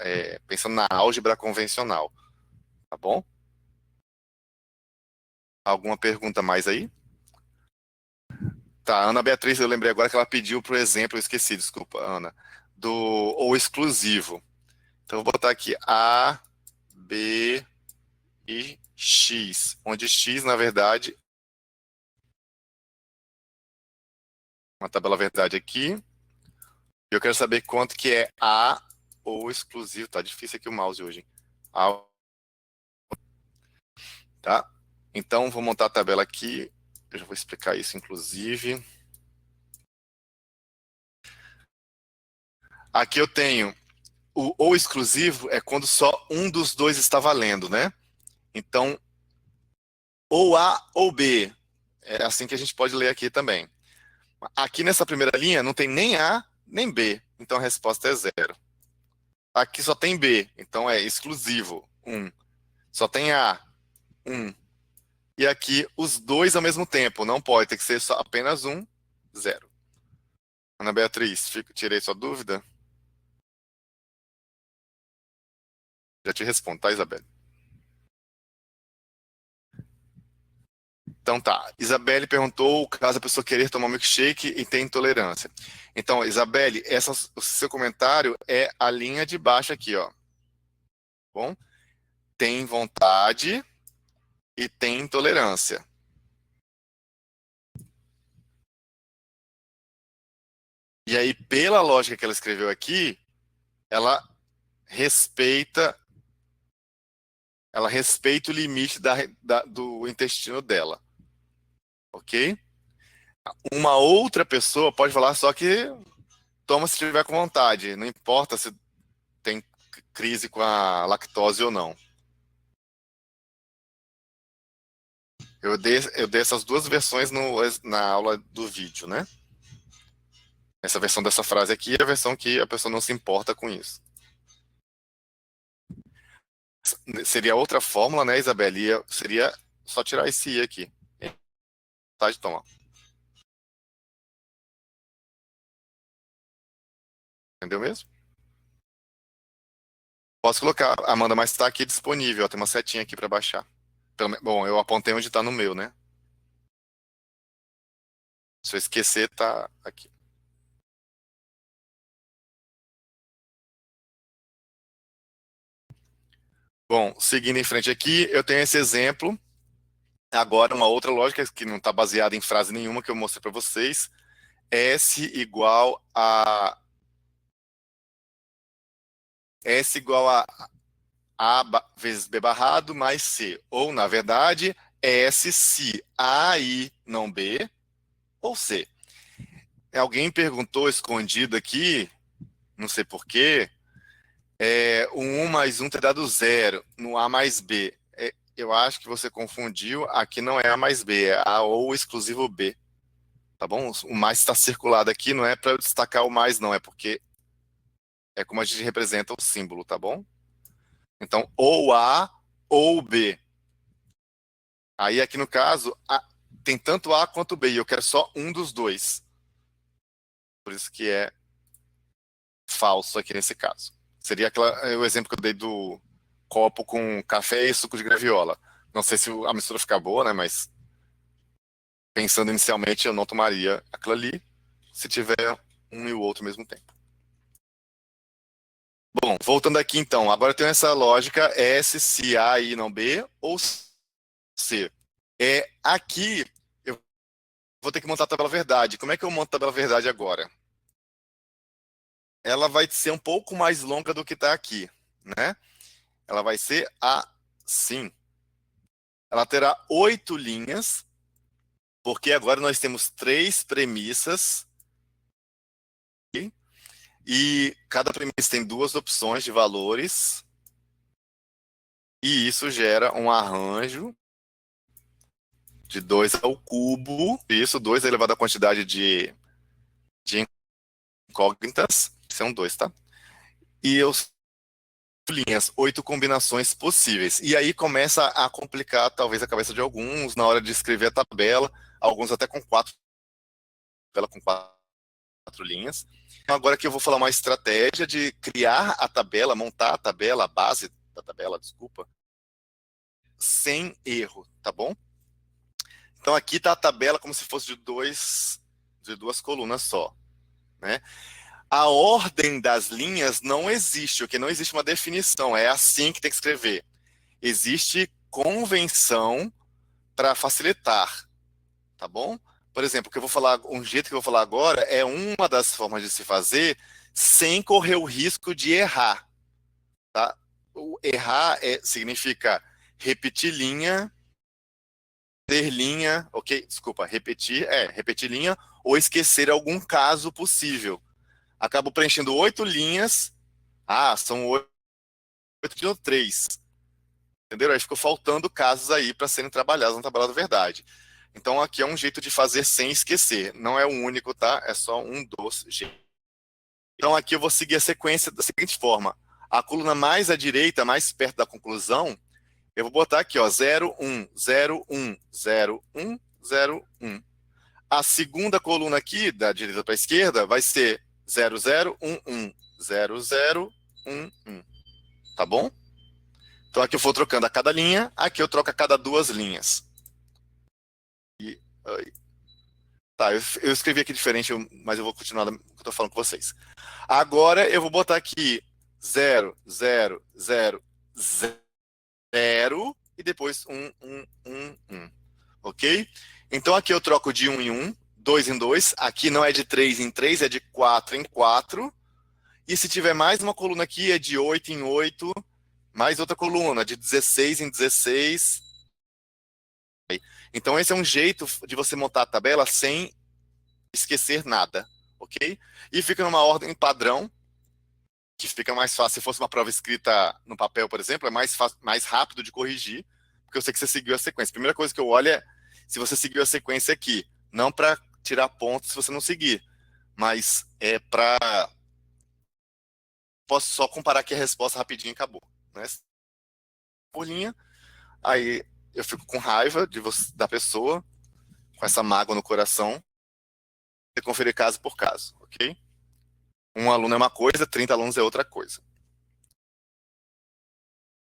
pensando na álgebra convencional, tá bom? Alguma pergunta mais aí? Tá, Ana Beatriz, eu lembrei agora que ela pediu para o exemplo, eu esqueci, desculpa, Ana, do ou exclusivo. Então, eu vou botar aqui A, B e X, onde X, na verdade, uma tabela verdade aqui. Eu quero saber quanto que é A ou exclusivo. Tá difícil aqui o mouse hoje. A, tá? Então, vou montar a tabela aqui. Eu já vou explicar isso, inclusive. Aqui eu tenho o ou exclusivo é quando só um dos dois está valendo, né? Então, ou A ou B. É assim que a gente pode ler aqui também. Aqui nessa primeira linha não tem nem A nem B. Então a resposta é 0. Aqui só tem B. Então é exclusivo. 1. Só tem A. 1. E aqui os dois ao mesmo tempo. Não pode, tem que ser só apenas 1, 0. Ana Beatriz, tirei sua dúvida? Já te respondo, tá, Isabelle? Então tá. Isabelle perguntou caso a pessoa querer tomar milkshake e tem intolerância. Então, Isabelle, o seu comentário é a linha de baixo aqui, ó. Bom? Tem vontade e tem intolerância. E aí, pela lógica que ela escreveu aqui, ela respeita o limite do intestino dela. Ok? Uma outra pessoa pode falar só que toma se tiver com vontade. Não importa se tem crise com a lactose ou não. Eu dei essas duas versões na aula do vídeo, né? Essa versão dessa frase aqui é a versão que a pessoa não se importa com isso. Seria outra fórmula, né, Isabelle? Seria só tirar esse I aqui. Tá, de tomar. Entendeu mesmo? Posso colocar, Amanda, mas está aqui disponível. Ó, tem uma setinha aqui para baixar. Bom, eu apontei onde está no meu, né? Se eu esquecer, tá aqui. Bom, seguindo em frente aqui, eu tenho esse exemplo. Agora, uma outra lógica que não está baseada em frase nenhuma que eu mostrei para vocês. S igual a A vezes B barrado mais C. Ou, na verdade, S se A e não B, ou C. Alguém perguntou escondido aqui, não sei porquê, o 1 mais 1 ter dado 0 no A mais B. Eu acho que você confundiu, aqui não é A mais B, é A ou exclusivo B. Tá bom? O mais está circulado aqui, não é para eu destacar o mais, não, é porque é como a gente representa o símbolo, tá bom? Então, ou A ou B. Aí aqui no caso, tem tanto A quanto B, e eu quero só um dos dois. Por isso que é falso aqui nesse caso. Seria o exemplo que eu dei do copo com café e suco de graviola. Não sei se a mistura fica boa, né? Mas pensando inicialmente, eu não tomaria aquilo ali se tiver um e o outro ao mesmo tempo. Bom, voltando aqui então. Agora eu tenho essa lógica S se A e não B, ou C. Aqui eu vou ter que montar a tabela verdade. Como é que eu monto a tabela verdade agora? Ela vai ser um pouco mais longa do que está aqui, né? Ela vai ser assim. Ela terá 8 linhas, porque agora nós temos 3 premissas. E cada premissa tem 2 opções de valores. E isso gera um arranjo de 2 ao cubo. Isso, 2 elevado à quantidade de incógnitas, são 2, tá? E eu linhas, 8 combinações possíveis. E aí começa a complicar, talvez, a cabeça de alguns na hora de escrever a tabela, alguns até com 4 linhas. Então, agora que eu vou falar uma estratégia de criar a tabela, montar a tabela, a base da tabela, desculpa, sem erro, tá bom? Então aqui está a tabela como se fosse de duas colunas só, né? A ordem das linhas não existe, porque não existe uma definição, é assim que tem que escrever. Existe convenção para facilitar, tá bom? Por exemplo, um jeito que eu vou falar agora é uma das formas de se fazer sem correr o risco de errar, tá? O errar significa repetir linha, ter linha, ok? Desculpa, repetir linha ou esquecer algum caso possível. Acabo preenchendo 8 linhas, são 8 de 3. Entenderam? Aí ficou faltando casos aí para serem trabalhados na tabela da verdade. Então aqui é um jeito de fazer sem esquecer. Não é o único, tá? É só um dos jeitos. Então aqui eu vou seguir a sequência da seguinte forma. A coluna mais à direita, mais perto da conclusão, eu vou botar aqui, ó, 0, 1, 0, 1, 0, 1, 0, 1. A segunda coluna aqui, da direita para a esquerda, vai ser 0, 0, 1, 1, 0, 0, 1, 1. Tá bom? Então aqui eu vou trocando a cada linha, aqui eu troco a cada 2 linhas. Tá, eu escrevi aqui diferente, mas eu vou continuar o que eu estou falando com vocês. Agora eu vou botar aqui 0, 0, 0, 0 e depois 1, 1, 1, 1. Ok? Então aqui eu troco de 1 em 1, 2 em 2. Aqui não é de 3 em 3, é de 4 em 4. E se tiver mais uma coluna aqui, é de 8 em 8. Mais outra coluna, de 16 em 16. Então esse é um jeito de você montar a tabela sem esquecer nada, ok? E fica numa ordem padrão, que fica mais fácil. Se fosse uma prova escrita no papel, por exemplo, é mais rápido de corrigir, porque eu sei que você seguiu a sequência. A primeira coisa que eu olho é se você seguiu a sequência aqui. Não para tirar pontos se você não seguir, mas é para... Posso só comparar aqui a resposta rapidinho e acabou, né? Por linha, aí eu fico com raiva da pessoa, com essa mágoa no coração, e conferir caso por caso, ok? Um aluno é uma coisa, 30 alunos é outra coisa.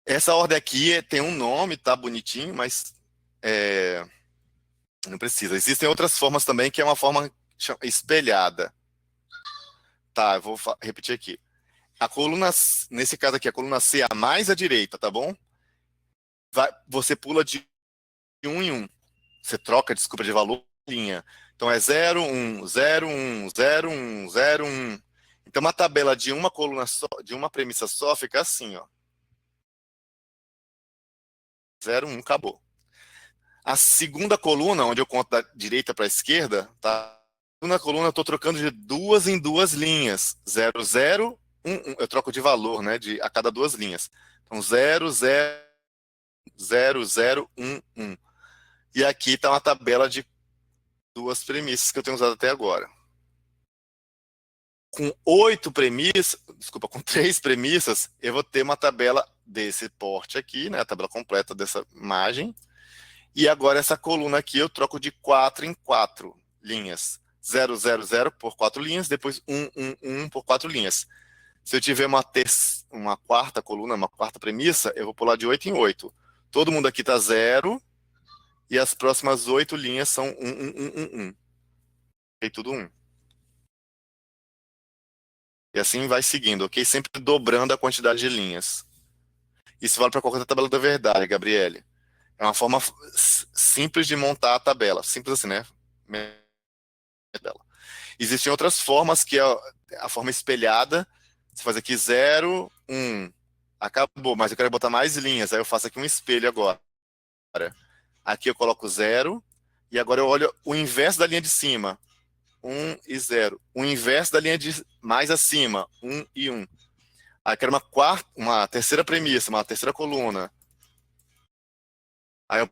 Essa ordem aqui tem um nome, tá bonitinho, mas não precisa. Existem outras formas também, que é uma forma espelhada. Tá, eu vou repetir aqui. A coluna, nesse caso aqui, a coluna C é a mais à direita, tá bom? Você pula de 1 em 1. Você troca, desculpa, de valor linha. Então é 0, 1, 0, 1, 0, 1, 0, 1. Então uma tabela de uma coluna só, de uma premissa só, fica assim, ó. 0, 1, acabou. A segunda coluna, onde eu conto da direita para a esquerda, tá? A segunda coluna eu estou trocando de 2 em 2 linhas. 0, 0, 1, 1. Eu troco de valor, né? A cada 2 linhas. Então 0, 0, 0, 0, 1, 1. E aqui está uma tabela de 2 premissas que eu tenho usado até agora. Com 3 premissas, eu vou ter uma tabela desse porte aqui, né? A tabela completa dessa imagem. E agora essa coluna aqui eu troco de 4 em 4 linhas. 0, 0, 0 por 4 linhas, depois 1, 1, 1 por 4 linhas. Se eu tiver uma quarta coluna, uma quarta premissa, eu vou pular de 8 em 8. Todo mundo aqui está 0, e as próximas 8 linhas são 1, 1, 1, 1, 1. E tudo 1. E assim vai seguindo, ok? Sempre dobrando a quantidade de linhas. Isso vale para qualquer tabela da verdade, Gabriele. É uma forma simples de montar a tabela. Simples assim, né? Existem outras formas, que é a forma espelhada. Você faz aqui 0, 1. Acabou, mas eu quero botar mais linhas. Aí eu faço aqui um espelho agora. Aqui eu coloco 0. E agora eu olho o inverso da linha de cima. 1 e 0. O inverso da linha de mais acima. 1 e 1. Aí eu quero uma terceira premissa, uma terceira coluna. Aí eu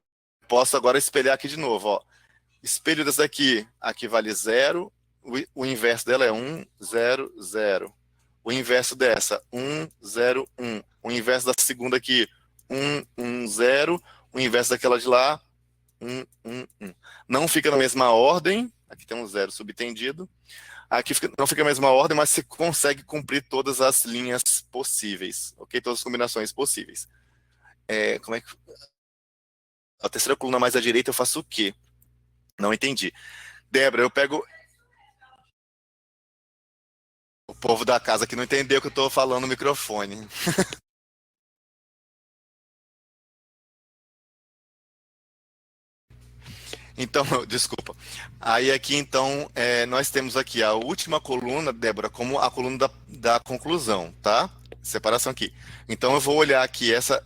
posso agora espelhar aqui de novo, ó. Espelho dessa daqui, aqui vale 0, o inverso dela é 1, 0, 0. O inverso dessa, 1, 0, 1. O inverso da segunda aqui, 1, 1, 0. O inverso daquela de lá, 1, 1, 1. Não fica na mesma ordem. Aqui tem um 0 subtendido. Aqui não fica na mesma ordem, mas você consegue cumprir todas as linhas possíveis. Ok? Todas as combinações possíveis. Como é que... A terceira coluna mais à direita eu faço o quê? Não entendi. Débora, eu pego... O povo da casa que não entendeu o que eu estou falando no microfone. Então, desculpa. Aí aqui, então, nós temos aqui a última coluna, Débora, como a coluna da conclusão, tá? Separação aqui. Então, eu vou olhar aqui essa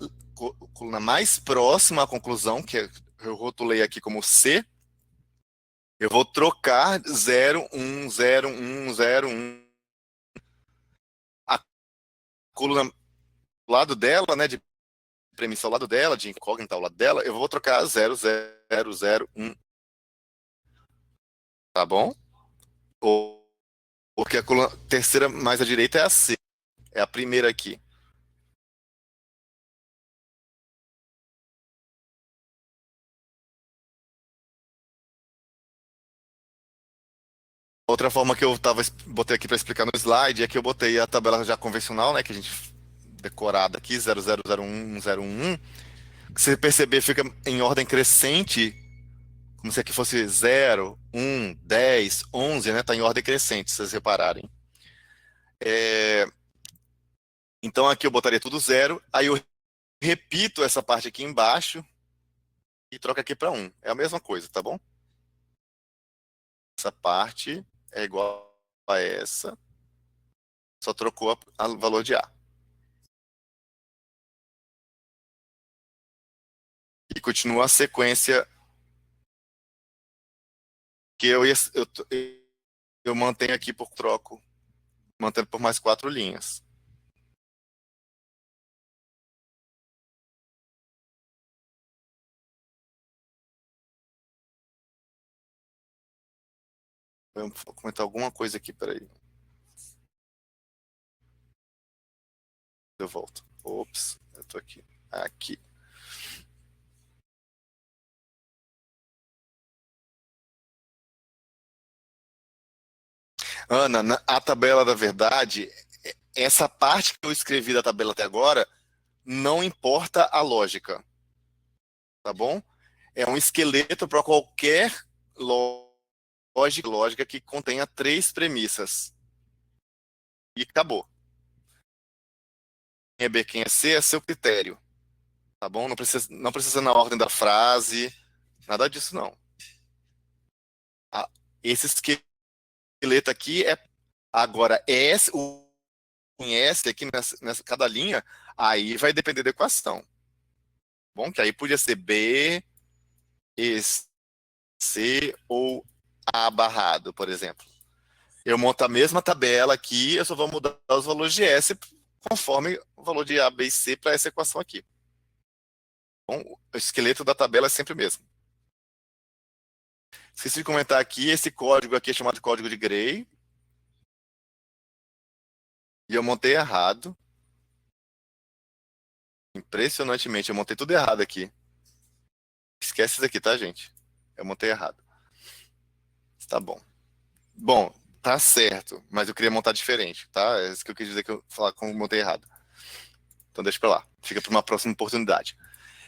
coluna mais próxima à conclusão, eu rotulei aqui como C. Eu vou trocar 0, 1, 0, 1, 0, 1. A coluna do lado dela, né, de premissa ao lado dela, de incógnita ao lado dela, eu vou trocar 0, 0, 0, 1. Tá bom? Porque a coluna terceira mais à direita é a C. É a primeira aqui. Outra forma que eu botei aqui para explicar no slide é que eu botei a tabela já convencional, né, que a gente decorada aqui, 0001, 101, que se você perceber fica em ordem crescente, como se aqui fosse 0, 1, 10, 11, né, tá em ordem crescente, se vocês repararem. Então aqui eu botaria tudo 0, aí eu repito essa parte aqui embaixo e troco aqui para 1. É a mesma coisa, tá bom? Essa parte é igual a essa, só trocou o valor de A. E continua a sequência que eu mantenho aqui por troco, mantendo por mais 4 linhas. Vou comentar alguma coisa aqui, peraí. Eu volto. Ops, eu tô aqui. Aqui. Ana, a tabela da verdade, essa parte que eu escrevi da tabela até agora, não importa a lógica, tá bom? É um esqueleto para qualquer lógica que contenha 3 premissas. E acabou. Quem é B, quem é C é seu critério, tá bom? Não precisa na ordem da frase, nada disso não. Esse esqueleto aqui é agora em S aqui nessa cada linha, aí vai depender da equação. Bom, que aí podia ser B, E, C ou A barrado, por exemplo. Eu monto a mesma tabela aqui, eu só vou mudar os valores de S conforme o valor de A, B e C para essa equação aqui. Bom, o esqueleto da tabela é sempre o mesmo. Esqueci de comentar aqui, esse código aqui é chamado de código de Gray. E eu montei errado. Impressionantemente, eu montei tudo errado aqui. Esquece isso aqui, tá, gente? Eu montei errado. Tá bom. Bom, tá certo, mas eu queria montar diferente, tá? É isso que eu quis dizer que eu falar como eu montei errado. Então deixa pra lá. Fica para uma próxima oportunidade.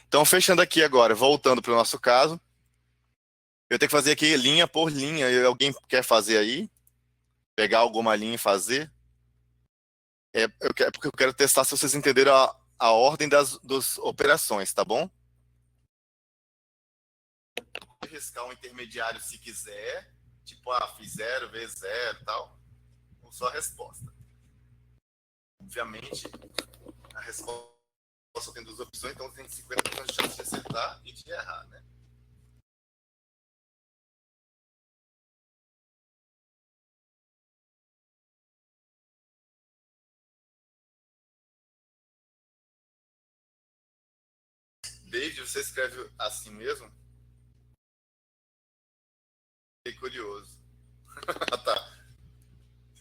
Então, fechando aqui agora, voltando para o nosso caso, eu tenho que fazer aqui linha por linha. Alguém quer fazer aí? Pegar alguma linha e fazer? Porque eu quero testar se vocês entenderam a ordem das operações, tá bom? Riscar um intermediário se quiser, tipo, fiz 0 vezes 0 e tal, ou só a resposta. Obviamente, a resposta tem 2 opções, então tem 50% de chance de acertar e de errar, né? David, você escreve assim mesmo? Fiquei curioso. Tá.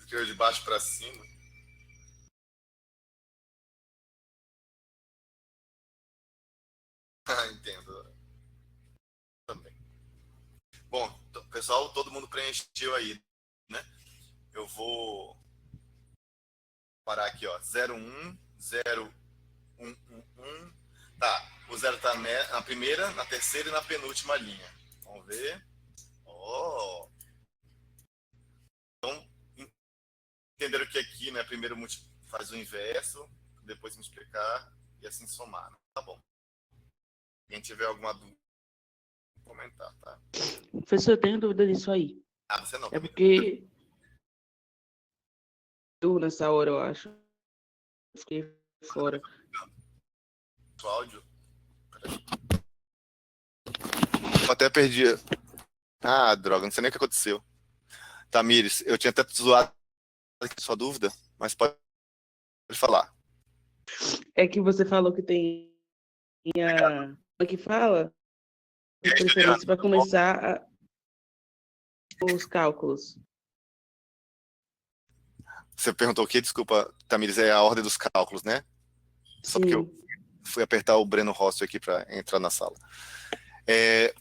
escreveu de baixo para cima. Ah, entendo. Também. Bom, pessoal, todo mundo preencheu aí, né? Eu vou parar aqui, ó. 01, 0111. Tá, o zero tá na primeira, na terceira e na penúltima linha. Vamos ver. Oh. Então, entenderam que aqui, né, primeiro faz o inverso, depois multiplicar e assim somar. Tá bom. Quem tiver alguma dúvida, comentar, tá? Professor, eu tenho dúvida disso aí. Ah, você não, É também. porque eu, nessa hora, eu acho, fiquei fora. O áudio. Eu até perdi. Ah, droga, não sei nem o que aconteceu. Tamires, eu tinha até zoado sua dúvida, mas pode falar. É que você falou que tem a... Como é que fala? De Juliana, preferência para começar os cálculos. você perguntou o quê? Desculpa, Tamires, é a ordem dos cálculos, né? Só porque eu Sim, fui apertar o Breno Rossi aqui para entrar na sala. É,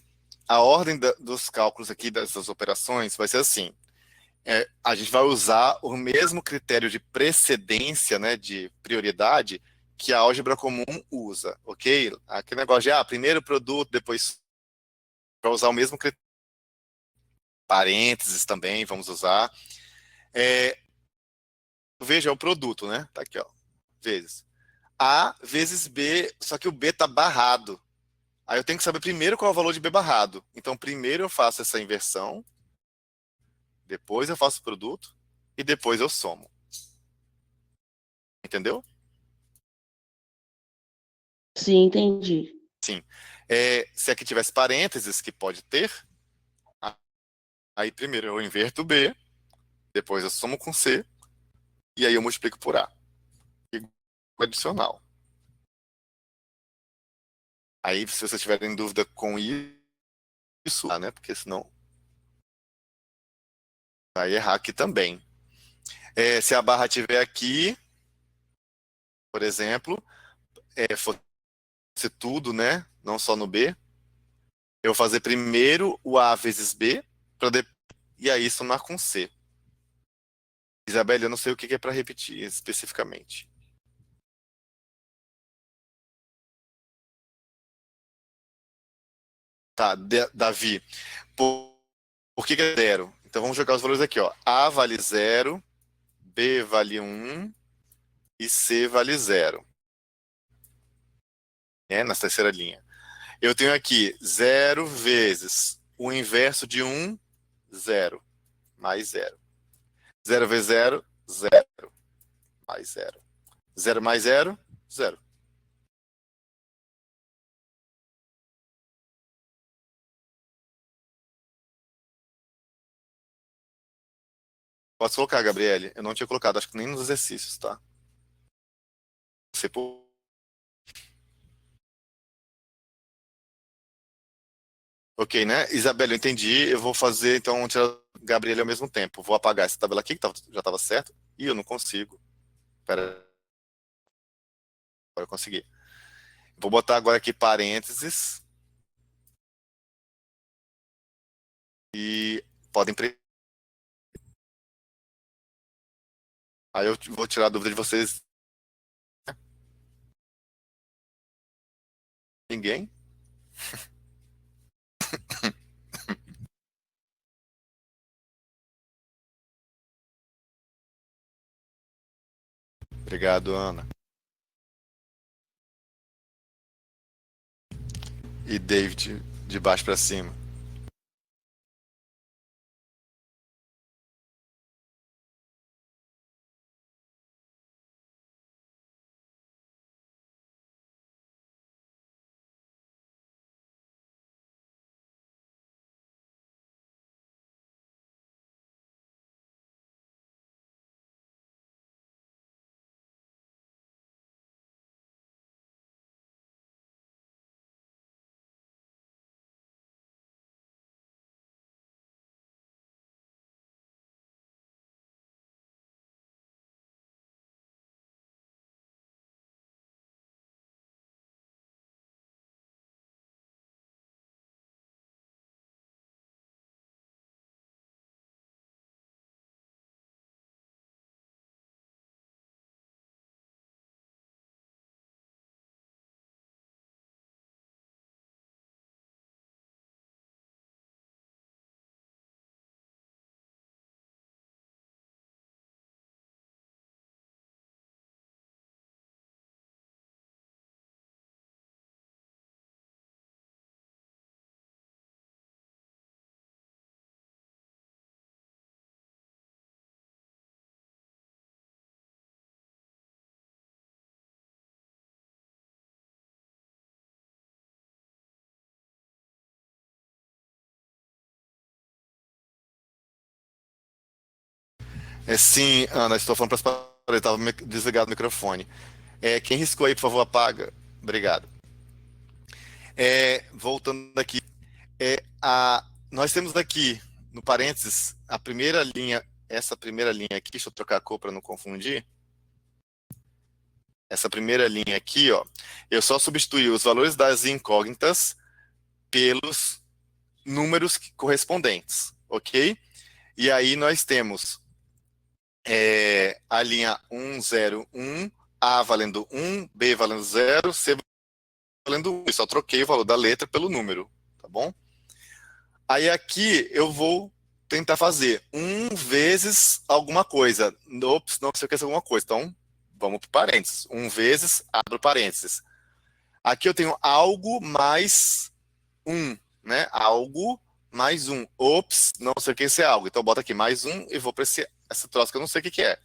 a ordem dos cálculos aqui, dessas operações, vai ser assim. A gente vai usar o mesmo critério de precedência, né, de prioridade, que a álgebra comum usa, ok? Aquele negócio de, primeiro produto, depois vai usar o mesmo critério. Parênteses também vamos usar. Veja, é o produto, né? Tá aqui, ó. Vezes. A vezes B, só que o B tá barrado. Aí eu tenho que saber primeiro qual é o valor de B barrado. Então, primeiro eu faço essa inversão, depois eu faço o produto e depois eu somo. Entendeu? sim, entendi. Sim. Se aqui tivesse parênteses, que pode ter, aí primeiro eu inverto B, depois eu somo com C, e aí eu multiplico por A. E adicional. Aí, se vocês tiverem dúvida com isso, né? Porque senão vai errar aqui também. Se a barra estiver aqui, por exemplo, fosse tudo, né? Não só no B, eu vou fazer primeiro o A vezes B, e aí somar com C. Isabelle, eu não sei o que é para repetir especificamente. Tá, Davi, por que é zero? Então vamos jogar os valores aqui, ó. A vale zero, B vale 1 e C vale zero. Na terceira linha. Eu tenho aqui zero vezes o inverso de 1, zero, mais zero. Zero vezes zero, zero, mais zero. Zero mais zero, zero. Posso colocar, Gabriele? Eu não tinha colocado, acho que nem nos exercícios, tá? Você Ok, né? Isabela, eu entendi. Eu vou fazer, então, tirar Gabriele ao mesmo tempo. Vou apagar essa tabela aqui, que já estava certo. E eu não consigo. Espera, agora eu consegui. Vou botar agora aqui parênteses. E podem. Aí eu vou tirar a dúvida de vocês. Ninguém? Obrigado, Ana. E David, de baixo para cima. Sim, Ana, estou falando para as paredes, estava desligado o microfone. Quem riscou aí, por favor, apaga. Obrigado. Voltando aqui, nós temos aqui, no parênteses, a primeira linha, essa primeira linha aqui, deixa eu trocar a cor para não confundir. Essa primeira linha aqui, ó, eu só substituí os valores das incógnitas pelos números correspondentes, ok? E aí nós temos a linha 1, 0, 1, A valendo 1, B valendo 0, C valendo 1. Eu só troquei o valor da letra pelo número, tá bom? Aí aqui eu vou tentar fazer 1 vezes alguma coisa. Ops, não sei o que é alguma coisa. Então, vamos para parênteses. 1 vezes, abro parênteses. Aqui eu tenho algo mais 1, né? Algo mais 1. Ops, não sei o que é algo. Então, bota aqui mais 1 e vou para essa troça que eu não sei o que é.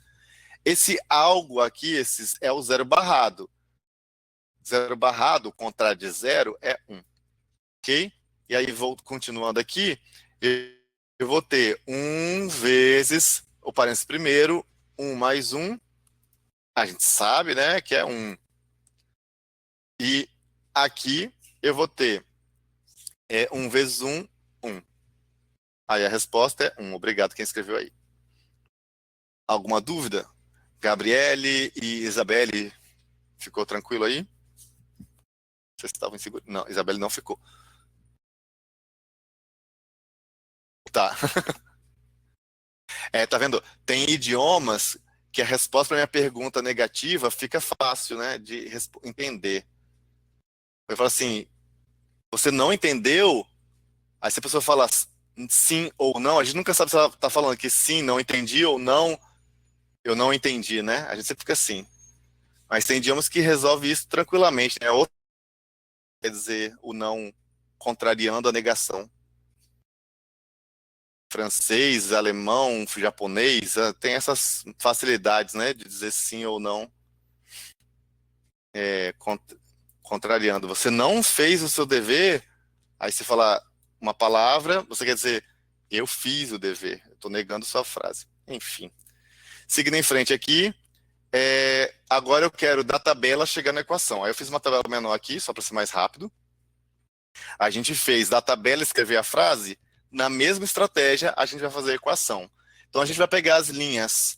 Esse algo aqui, é o zero barrado. Zero barrado, o contrário de zero, é 1. Ok? E aí, vou continuando aqui, eu vou ter 1 vezes, o parênteses primeiro, 1 mais 1, a gente sabe, né, que é 1. E aqui eu vou ter 1 vezes 1, 1. Aí a resposta é 1. Obrigado quem escreveu aí. Alguma dúvida? Gabriele e Isabelle, ficou tranquilo aí? Vocês estavam inseguros? Não, Isabelle não ficou. Tá. Tá vendo? Tem idiomas que a resposta para minha pergunta negativa fica fácil, né, de entender. Eu falo assim, você não entendeu? Aí se a pessoa fala sim ou não, a gente nunca sabe se ela tá falando que sim, não entendi ou não, eu não entendi, né? A gente sempre fica assim. Mas tem idiomas que resolve isso tranquilamente, né? Ou quer dizer, o não contrariando a negação. Francês, alemão, japonês, tem essas facilidades, né, de dizer sim ou não, é, contrariando. Você não fez o seu dever, aí você fala uma palavra, você quer dizer, eu fiz o dever. Eu estou negando sua frase. Enfim. Seguindo em frente aqui, agora eu quero da tabela chegar na equação. Aí eu fiz uma tabela menor aqui, só para ser mais rápido. A gente fez da tabela escrever a frase, na mesma estratégia a gente vai fazer a equação. Então a gente vai pegar as linhas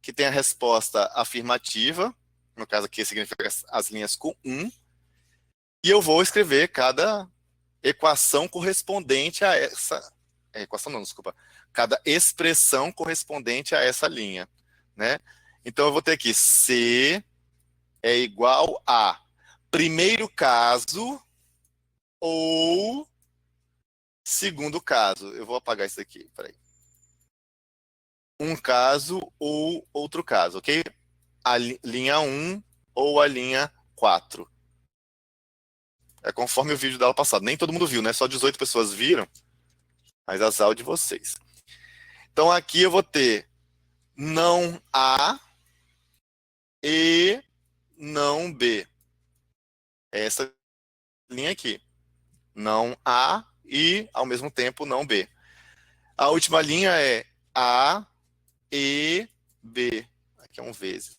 que tem a resposta afirmativa, no caso aqui significa as linhas com 1, e eu vou escrever cada equação correspondente a essa... equação não, desculpa. Cada expressão correspondente a essa linha, né? Então eu vou ter aqui C é igual a primeiro caso ou segundo caso. Eu vou apagar isso aqui, peraí. Um caso ou outro caso, ok? A linha 1 ou a linha 4. É conforme o vídeo dela passado. Nem todo mundo viu, né? Só 18 pessoas viram, mas azar de vocês. Então aqui eu vou ter não A e não B. É essa linha aqui. Não A e, ao mesmo tempo, não B. A última linha é A e B. Aqui é um vezes.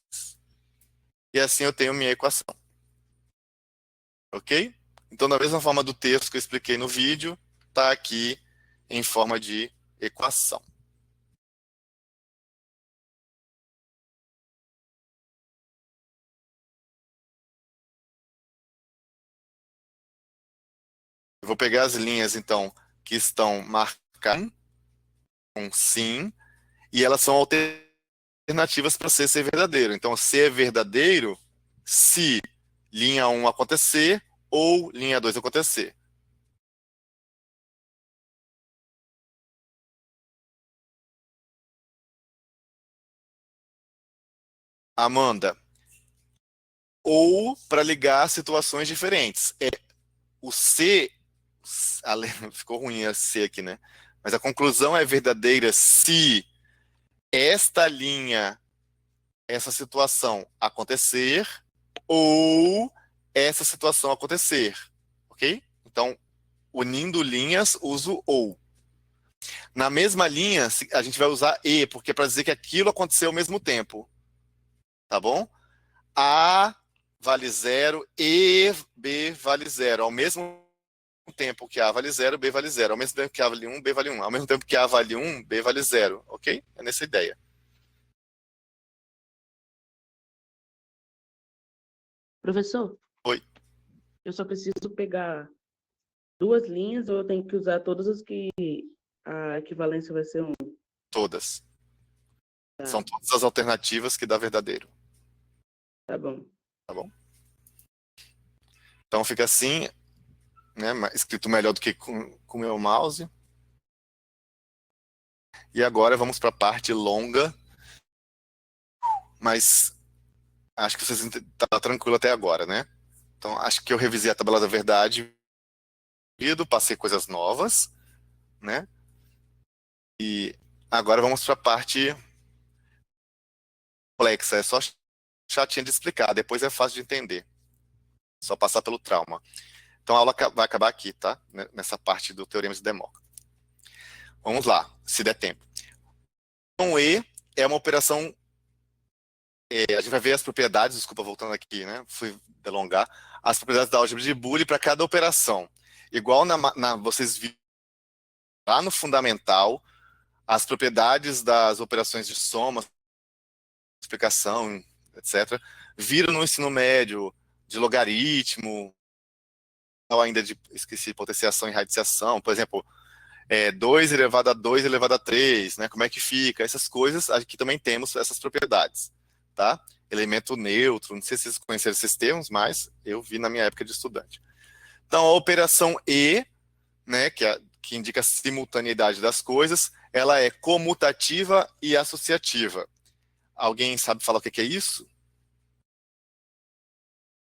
E assim eu tenho minha equação. Ok? Então, da mesma forma do texto que eu expliquei no vídeo, está aqui em forma de equação. Eu vou pegar as linhas, então, que estão marcadas com sim, e elas são alternativas para C ser verdadeiro. Então, C é verdadeiro se linha 1 acontecer ou linha 2 acontecer. Amanda, ou para ligar situações diferentes. O C, ficou ruim a C aqui, né? Mas a conclusão é verdadeira se esta linha, essa situação acontecer ou essa situação acontecer, ok? Então, unindo linhas, uso ou. Na mesma linha, a gente vai usar e, porque é para dizer que aquilo aconteceu ao mesmo tempo. Tá bom? A vale 0 e B vale 0. Ao mesmo tempo que A vale 0, B vale 0. Ao mesmo tempo que A vale 1, B vale 1. Ao mesmo tempo que A vale 1, B vale 0. Ok? É nessa ideia. Professor, Oi. eu só preciso pegar 2 linhas ou eu tenho que usar todas as que a equivalência vai ser 1? Todas. Tá, São todas as alternativas que dá verdadeiro. tá bom. Tá bom? Então fica assim, né? Escrito melhor do que com o meu mouse. E agora vamos para a parte longa. Mas acho que vocês estão tranquilo até agora, né? Então acho que eu revisei a tabela da verdade, passei coisas novas, né? E agora vamos para a parte complexa. É só chatinha de explicar, depois é fácil de entender. Só passar pelo trauma. Então a aula vai acabar aqui, tá? Nessa parte do Teorema de Demócrito. Vamos lá, se der tempo. Então, E é uma operação. A gente vai ver as propriedades, desculpa, voltando aqui, né? Fui delongar. As propriedades da álgebra de Boole para cada operação. Igual vocês viram lá no fundamental, as propriedades das operações de soma, explicação, etc., viram no ensino médio de logaritmo, ainda de, esqueci, potenciação e radiciação, por exemplo, 2 elevado a 2 elevado a 3, né? Como é que fica? Essas coisas, aqui também temos essas propriedades, tá? Elemento neutro, não sei se vocês conheceram esses termos, mas eu vi na minha época de estudante. Então, a operação E, né, que indica a simultaneidade das coisas, ela é comutativa e associativa. Alguém sabe falar o que é isso?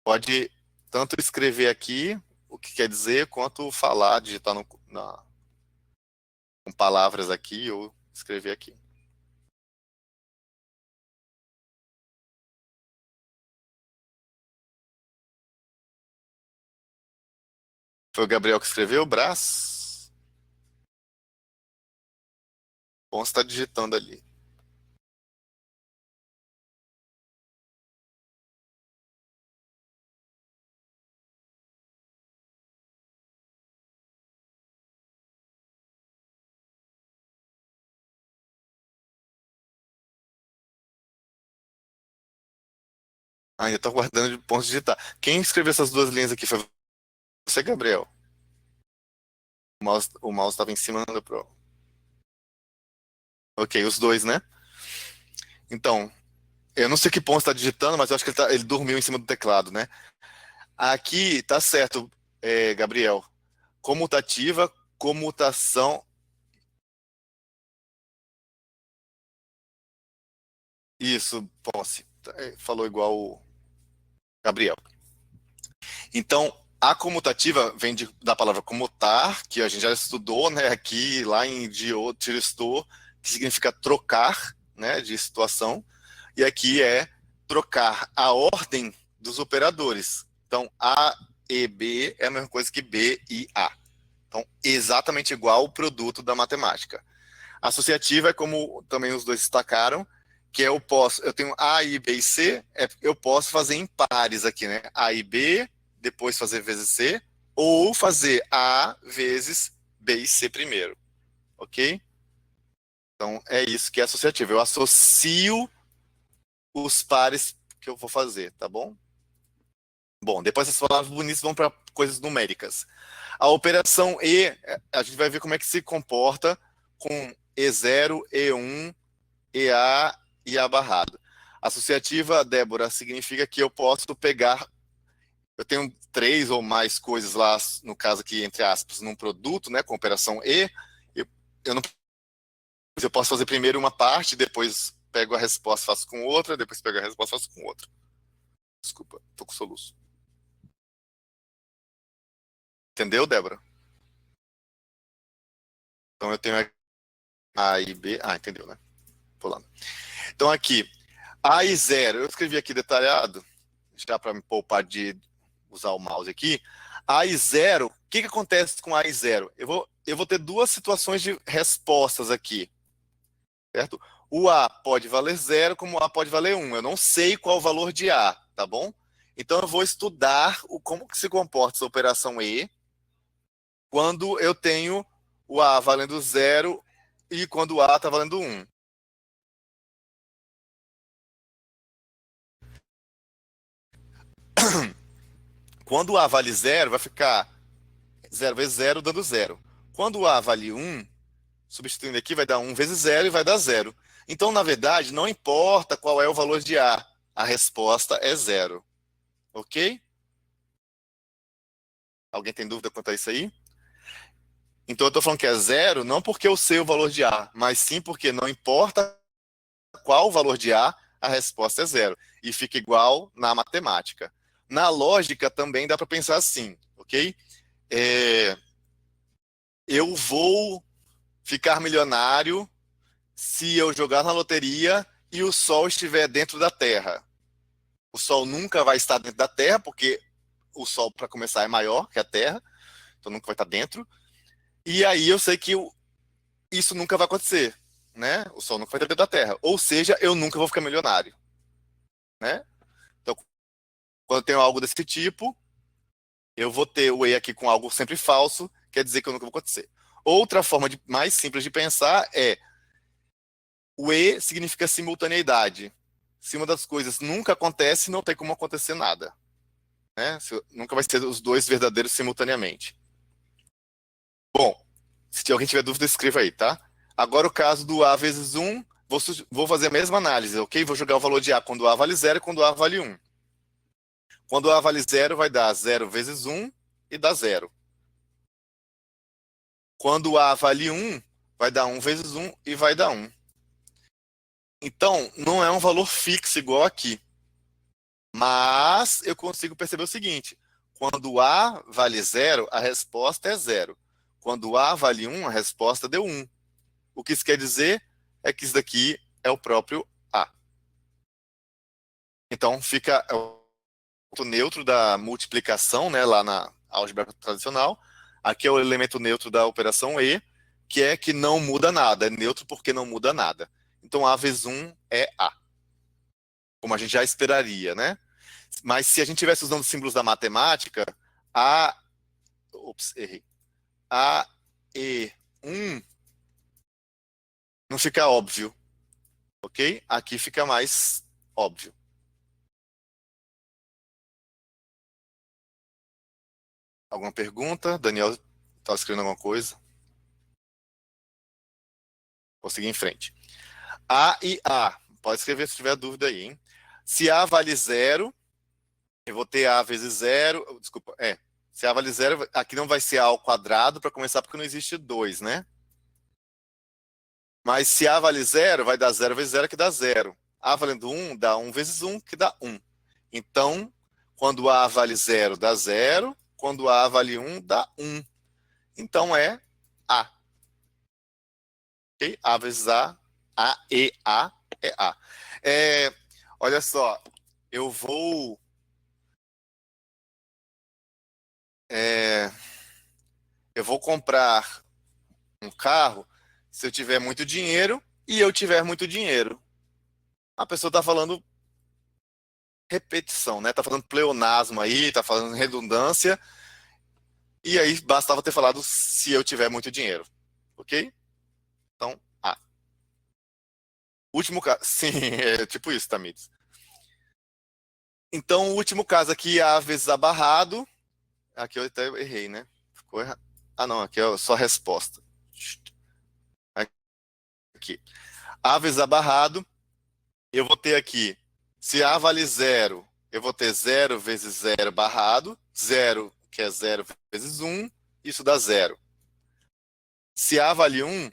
Pode tanto escrever aqui o que quer dizer, quanto falar, digitar com palavras aqui ou escrever aqui. Foi o Gabriel que escreveu, Brás? Bom, você está digitando ali. Ainda estou guardando de pontos de digitar. Quem escreveu essas duas linhas aqui foi você, Gabriel. O mouse estava em cima do Pro. Ok, os dois, né? Então, eu não sei que ponto está digitando, mas eu acho que ele dormiu em cima do teclado, né? Aqui tá certo, Gabriel. Comutativa, comutação. Isso, Ponce. Falou igual o Gabriel. Então, a comutativa vem da palavra comutar, que a gente já estudou, né, aqui, lá em Diotiristor, que significa trocar, né, de situação. E aqui é trocar a ordem dos operadores. Então, A e B é a mesma coisa que B e A. Então, exatamente igual o produto da matemática. Associativa é como também os dois destacaram, que eu tenho A, I, B e C, eu posso fazer em pares aqui, né? A e B, depois fazer vezes C, ou fazer A vezes B e C primeiro, ok? Então, é isso que é associativo. Eu associo os pares que eu vou fazer, tá bom? Bom, depois essas palavras bonitas vão para coisas numéricas. A operação E, a gente vai ver como é que se comporta com E0, E1, EA e A barrado. Associativa, Débora, significa que eu posso pegar, eu tenho 3 ou mais coisas lá, no caso aqui, entre aspas, num produto, né, com operação E, eu não, eu posso fazer primeiro uma parte, depois pego a resposta, faço com outra, depois pego a resposta, faço com outra. Desculpa, tô com soluço. Entendeu, Débora? Então eu tenho A e B. Ah, entendeu, né? Pulando. Então aqui, A e 0. Eu escrevi aqui detalhado, já para me poupar de usar o mouse aqui. A e 0. O que acontece com A e 0? eu vou ter duas situações de respostas aqui, certo? O A pode valer 0, como o A pode valer 1. Eu não sei qual o valor de A, tá bom? Então eu vou estudar como que se comporta essa operação E quando eu tenho o A valendo 0 e quando o A está valendo 1. Quando o A vale 0, vai ficar 0 vezes 0 dando 0. Quando o A vale 1, substituindo aqui, vai dar 1 vezes 0 e vai dar 0. Então, na verdade, não importa qual é o valor de a resposta é 0. Ok? Alguém tem dúvida quanto a isso aí? Então, eu estou falando que é 0 não porque eu sei o valor de A, mas sim porque não importa qual o valor de a resposta é 0. E fica igual na matemática. Na lógica também dá para pensar assim, ok? Eu vou ficar milionário se eu jogar na loteria e o Sol estiver dentro da Terra. O Sol nunca vai estar dentro da Terra, porque o Sol, para começar, é maior que a Terra, então nunca vai estar dentro. E aí eu sei que isso nunca vai acontecer, né? O Sol nunca vai estar dentro da Terra. Ou seja, eu nunca vou ficar milionário, né? Então, quando eu tenho algo desse tipo, eu vou ter o E aqui com algo sempre falso, quer dizer que eu nunca vou acontecer. Outra forma mais simples de pensar é o E significa simultaneidade. Se uma das coisas nunca acontece, não tem como acontecer nada, né? Nunca vai ser os dois verdadeiros simultaneamente. Bom, se alguém tiver dúvida, escreva aí, tá? Agora o caso do A vezes 1, vou fazer a mesma análise, ok? Vou jogar o valor de A quando A vale 0 e quando A vale 1. Quando A vale 0, vai dar 0 vezes 1 e dá 0. Quando A vale 1, vai dar 1 vezes 1 e vai dar 1. Então, não é um valor fixo igual aqui. Mas eu consigo perceber o seguinte: quando A vale 0, a resposta é 0. Quando A vale 1, a resposta deu 1. O que isso quer dizer é que isso daqui é o próprio A. Então fica o ponto neutro da multiplicação, né, lá na álgebra tradicional. Aqui é o elemento neutro da operação E, que é que não muda nada. É neutro porque não muda nada. Então A vezes 1 é A, como a gente já esperaria, né? Mas se a gente tivesse usando os símbolos da matemática, A, ops, errei. A, E, 1 não fica óbvio, ok? Aqui fica mais óbvio. Alguma pergunta? Daniel está escrevendo alguma coisa? Vou seguir em frente. A e A. Pode escrever se tiver dúvida aí, hein? Se A vale 0, eu vou ter A vezes 0. Desculpa, Se A vale 0, aqui não vai ser A ao quadrado para começar, porque não existe 2, né? Mas se A vale 0, vai dar 0 vezes 0, que dá 0. A valendo 1, dá 1 vezes 1, que dá 1. Então, quando A vale 0, dá 0. Quando A vale 1, dá 1. Então é A. Ok? A vezes A e A é A. Olha só, eu vou. é, eu vou comprar um carro se eu tiver muito dinheiro e eu tiver muito dinheiro. A pessoa está falando repetição, né? Está falando pleonasmo aí, está falando redundância. E aí bastava ter falado se eu tiver muito dinheiro. Ok? Então, A. Último caso. Sim, é tipo isso, Tamires. Então, o último caso aqui, A vezes A barrado. Aqui eu até errei, né? Ficou errado. Ah, não, aqui é só a resposta. Aqui. A vezes A barrado. Eu vou ter aqui, se A vale 0, eu vou ter 0 vezes 0 barrado. 0, que é 0 vezes 1, isso dá 0. Se A vale 1,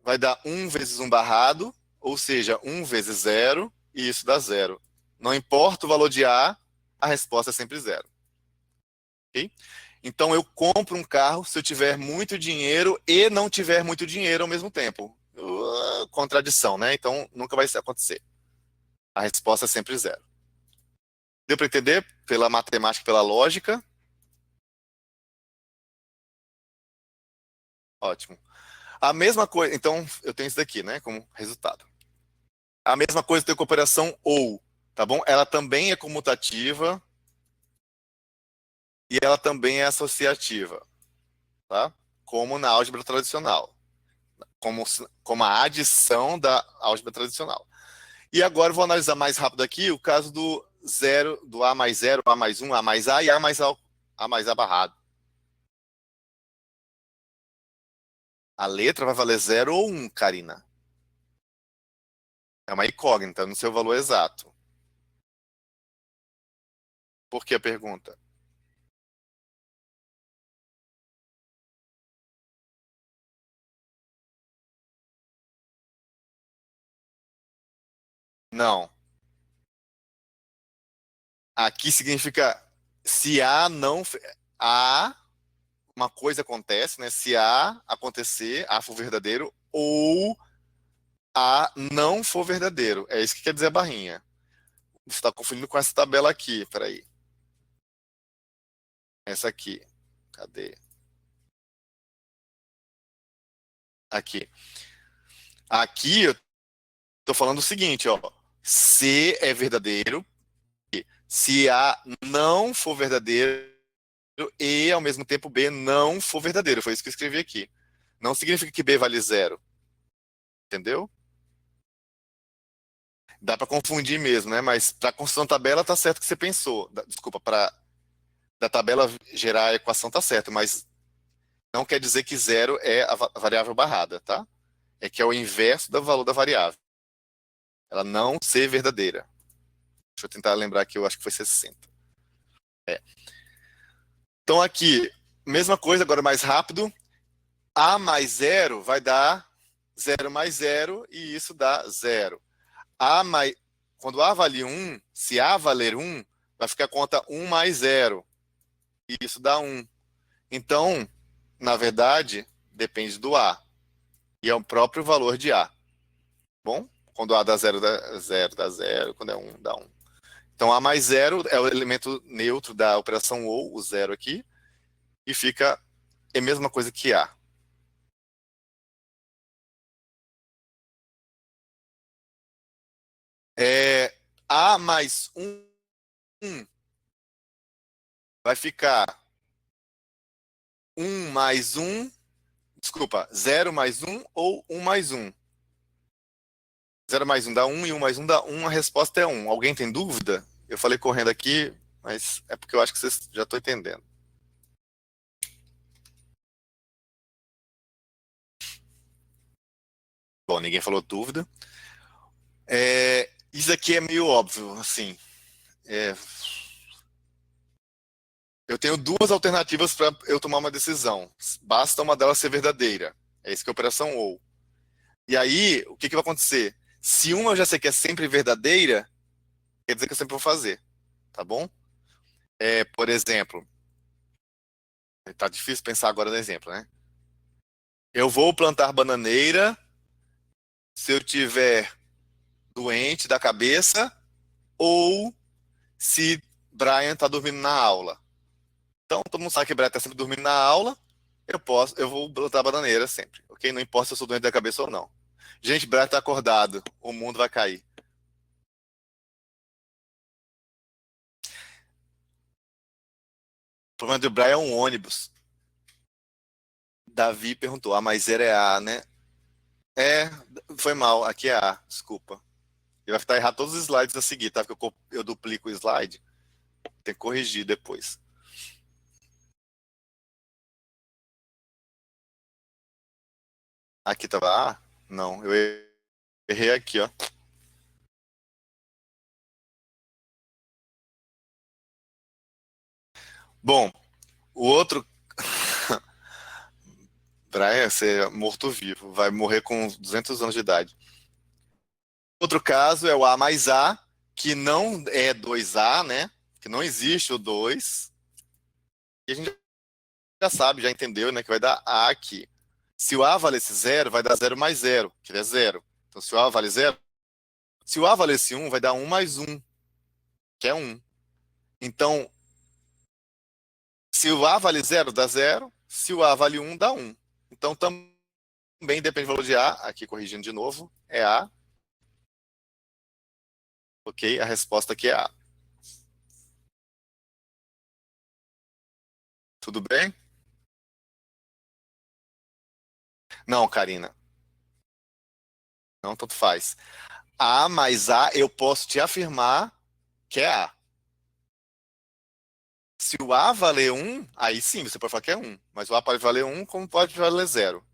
vai dar 1 vezes 1 barrado, ou seja, 1 vezes 0, e isso dá 0. Não importa o valor de a resposta é sempre 0. Ok? Então eu compro um carro se eu tiver muito dinheiro e não tiver muito dinheiro ao mesmo tempo. Contradição, né? Então nunca vai acontecer. A resposta é sempre 0. Deu para entender pela matemática, pela lógica? Ótimo. A mesma coisa, então eu tenho isso daqui, né, como resultado. A mesma coisa tem com a operação ou, tá bom? Ela também é comutativa e ela também é associativa, tá? Como na álgebra tradicional, como a adição da álgebra tradicional. E agora eu vou analisar mais rápido aqui o caso do zero, do A mais zero, A mais um, A mais A e A mais A barrado. A letra vai valer 0 ou 1, Karina. É uma incógnita, no seu valor exato. Por que a pergunta? Não. Aqui significa se A não. A, uma coisa acontece, né? Se A acontecer, A for verdadeiro, ou A não for verdadeiro. É isso que quer dizer a barrinha. Você está confundindo com essa tabela aqui. Peraí. Essa aqui. Cadê? Aqui. Aqui eu estou falando o seguinte, ó. C é verdadeiro, se A não for verdadeiro e, ao mesmo tempo, B não for verdadeiro. Foi isso que eu escrevi aqui. Não significa que B vale zero. Entendeu? Dá para confundir mesmo, né? Mas para a construção da tabela tá certo o que você pensou. Desculpa, para da tabela gerar a equação tá certo, mas não quer dizer que zero é a variável barrada, tá? É que é o inverso do valor da variável. Ela não ser verdadeira. Deixa eu tentar lembrar que eu acho que foi 60. É. Então aqui, mesma coisa, agora mais rápido. A mais zero vai dar 0 mais zero e isso dá zero. A mais, quando A vale 1, se A valer 1, vai ficar a conta 1 mais zero. E isso dá 1. Então, na verdade, depende do A. E é o próprio valor de A. Bom? Quando A dá 0, dá 0, dá 0. Quando é 1, dá 1. Então, A mais zero é o elemento neutro da operação ou, o zero aqui. E fica a mesma coisa que A. A mais 1 vai ficar 1 mais 1, desculpa, 0 mais 1 ou 1 mais 1. 0 mais 1 dá 1 e 1 mais 1 dá 1, a resposta é 1. Alguém tem dúvida? Eu falei correndo aqui, mas é porque eu acho que vocês já estão entendendo. Bom, ninguém falou dúvida. Isso aqui é meio óbvio, assim. É, eu tenho duas alternativas para eu tomar uma decisão. Basta uma delas ser verdadeira. É isso que é a operação ou. E aí, o que, que vai acontecer? Se uma eu já sei que é sempre verdadeira, quer dizer que eu sempre vou fazer, tá bom? Por exemplo, tá difícil pensar agora no exemplo, né? Eu vou plantar bananeira se eu tiver doente da cabeça ou se Brian tá dormindo na aula. Então, todo mundo sabe que Brian tá sempre dormindo na aula, eu vou plantar bananeira sempre, ok? Não importa se eu sou doente da cabeça ou não. Gente, Brian tá acordado, o mundo vai cair. O problema do Brian é um ônibus. Davi perguntou, mas era é A, né? É, foi mal, aqui é A, desculpa. Ele vai estar errado todos os slides a seguir, tá? Porque eu duplico o slide, tem que corrigir depois. Aqui tava A? Não, eu errei aqui, ó. Bom, o outro. Brian, você é morto-vivo, vai morrer com 200 anos de idade. Outro caso é o A mais A, que não é 2A, né? Que não existe o 2. E a gente já sabe, já entendeu, né? Que vai dar A aqui. Se o A valesse 0, vai dar 0 mais 0, que é 0. Então, se o A vale 0, se o A valesse 1, vai dar 1 mais 1, que é 1. Então, se o A vale 0, dá 0. Se o A vale 1, dá 1. Então, também depende do valor de A. Aqui, corrigindo de novo, é A. Ok? A resposta aqui é A. Tudo bem? Não, Karina. Não, tanto faz. A mais A, eu posso te afirmar que é A. Se o A valer 1, aí sim, você pode falar que é 1. Mas o A pode valer 1, como pode valer 0.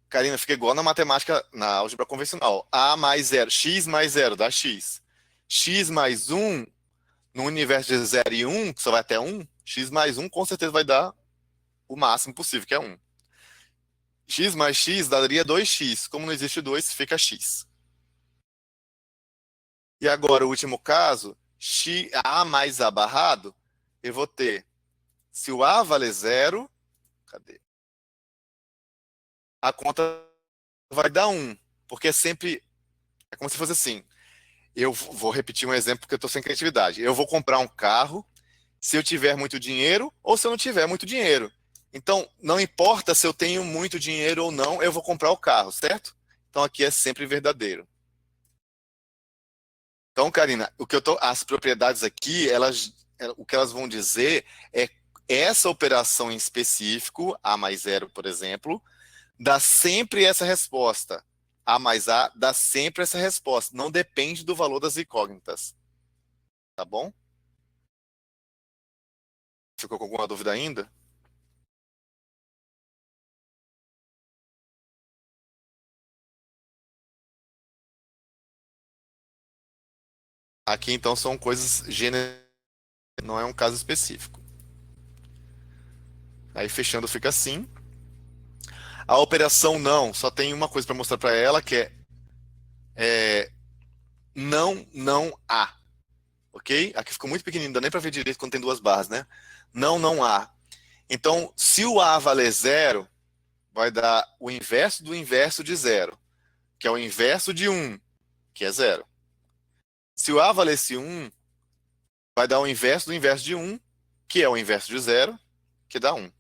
Karina, fica igual na matemática, na álgebra convencional. A mais 0, x mais 0 dá x. X mais 1, no universo de 0 e 1, que só vai até 1, x mais 1 com certeza vai dar o máximo possível, que é 1. X mais x daria 2x. Como não existe 2, fica x. E agora, o último caso, A mais A barrado, eu vou ter, se o A valer 0, cadê? A conta vai dar 1, porque é como se fosse assim, eu vou repetir um exemplo porque eu estou sem criatividade. Eu vou comprar um carro se eu tiver muito dinheiro ou se eu não tiver muito dinheiro. Então, não importa se eu tenho muito dinheiro ou não, eu vou comprar o carro, certo? Então, aqui é sempre verdadeiro. Então, Karina, as propriedades aqui, o que elas vão dizer é essa operação em específico, A mais 0, por exemplo, dá sempre essa resposta. A mais A dá sempre essa resposta. Não depende do valor das incógnitas. Tá bom? Ficou com alguma dúvida ainda? Aqui, então, são coisas generais, não é um caso específico. Aí, fechando, fica assim. A operação não, só tem uma coisa para mostrar para ela, que é não, não há. Ok? Aqui ficou muito pequenininho, não dá nem para ver direito quando tem duas barras, né? Não, não há. Então, se o A valer 0, vai dar o inverso do inverso de 0, que é o inverso de 1, que é 0. Se o A valesse 1, vai dar o inverso do inverso de 1, que é o inverso de 0, que dá 1.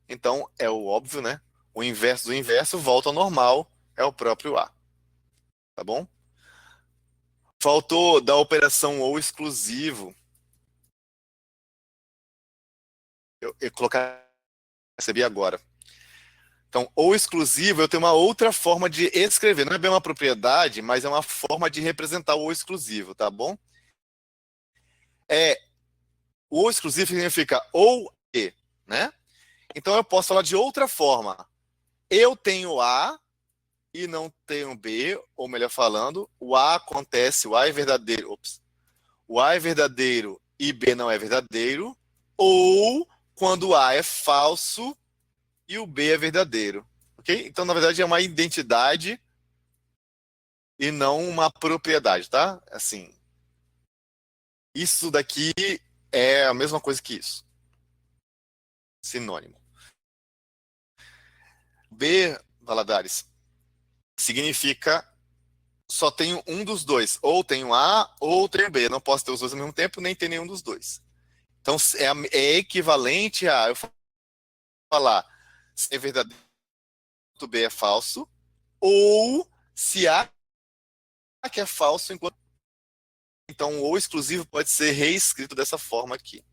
Então, é o óbvio, né? O inverso do inverso volta ao normal, é o próprio A. Tá bom? Faltou da operação ou exclusivo. Eu colocar, percebi agora. Então, ou exclusivo, eu tenho uma outra forma de escrever. Não é bem uma propriedade, mas é uma forma de representar o exclusivo, tá bom? O exclusivo significa ou e, né? Então eu posso falar de outra forma. Eu tenho A e não tenho B, ou melhor falando, o A acontece, o A é verdadeiro. Ops. O A é verdadeiro e B não é verdadeiro, ou quando o A é falso e o B é verdadeiro. Ok? Então, na verdade, é uma identidade e não uma propriedade, tá? Assim, isso daqui é a mesma coisa que isso. Sinônimo. B, Valadares, significa só tenho um dos dois. Ou tenho A ou tenho B. Não posso ter os dois ao mesmo tempo, nem ter nenhum dos dois. Então, é equivalente a eu falar se é verdadeiro, B é falso, ou se A que é falso, enquanto. Então, o exclusivo pode ser reescrito dessa forma aqui.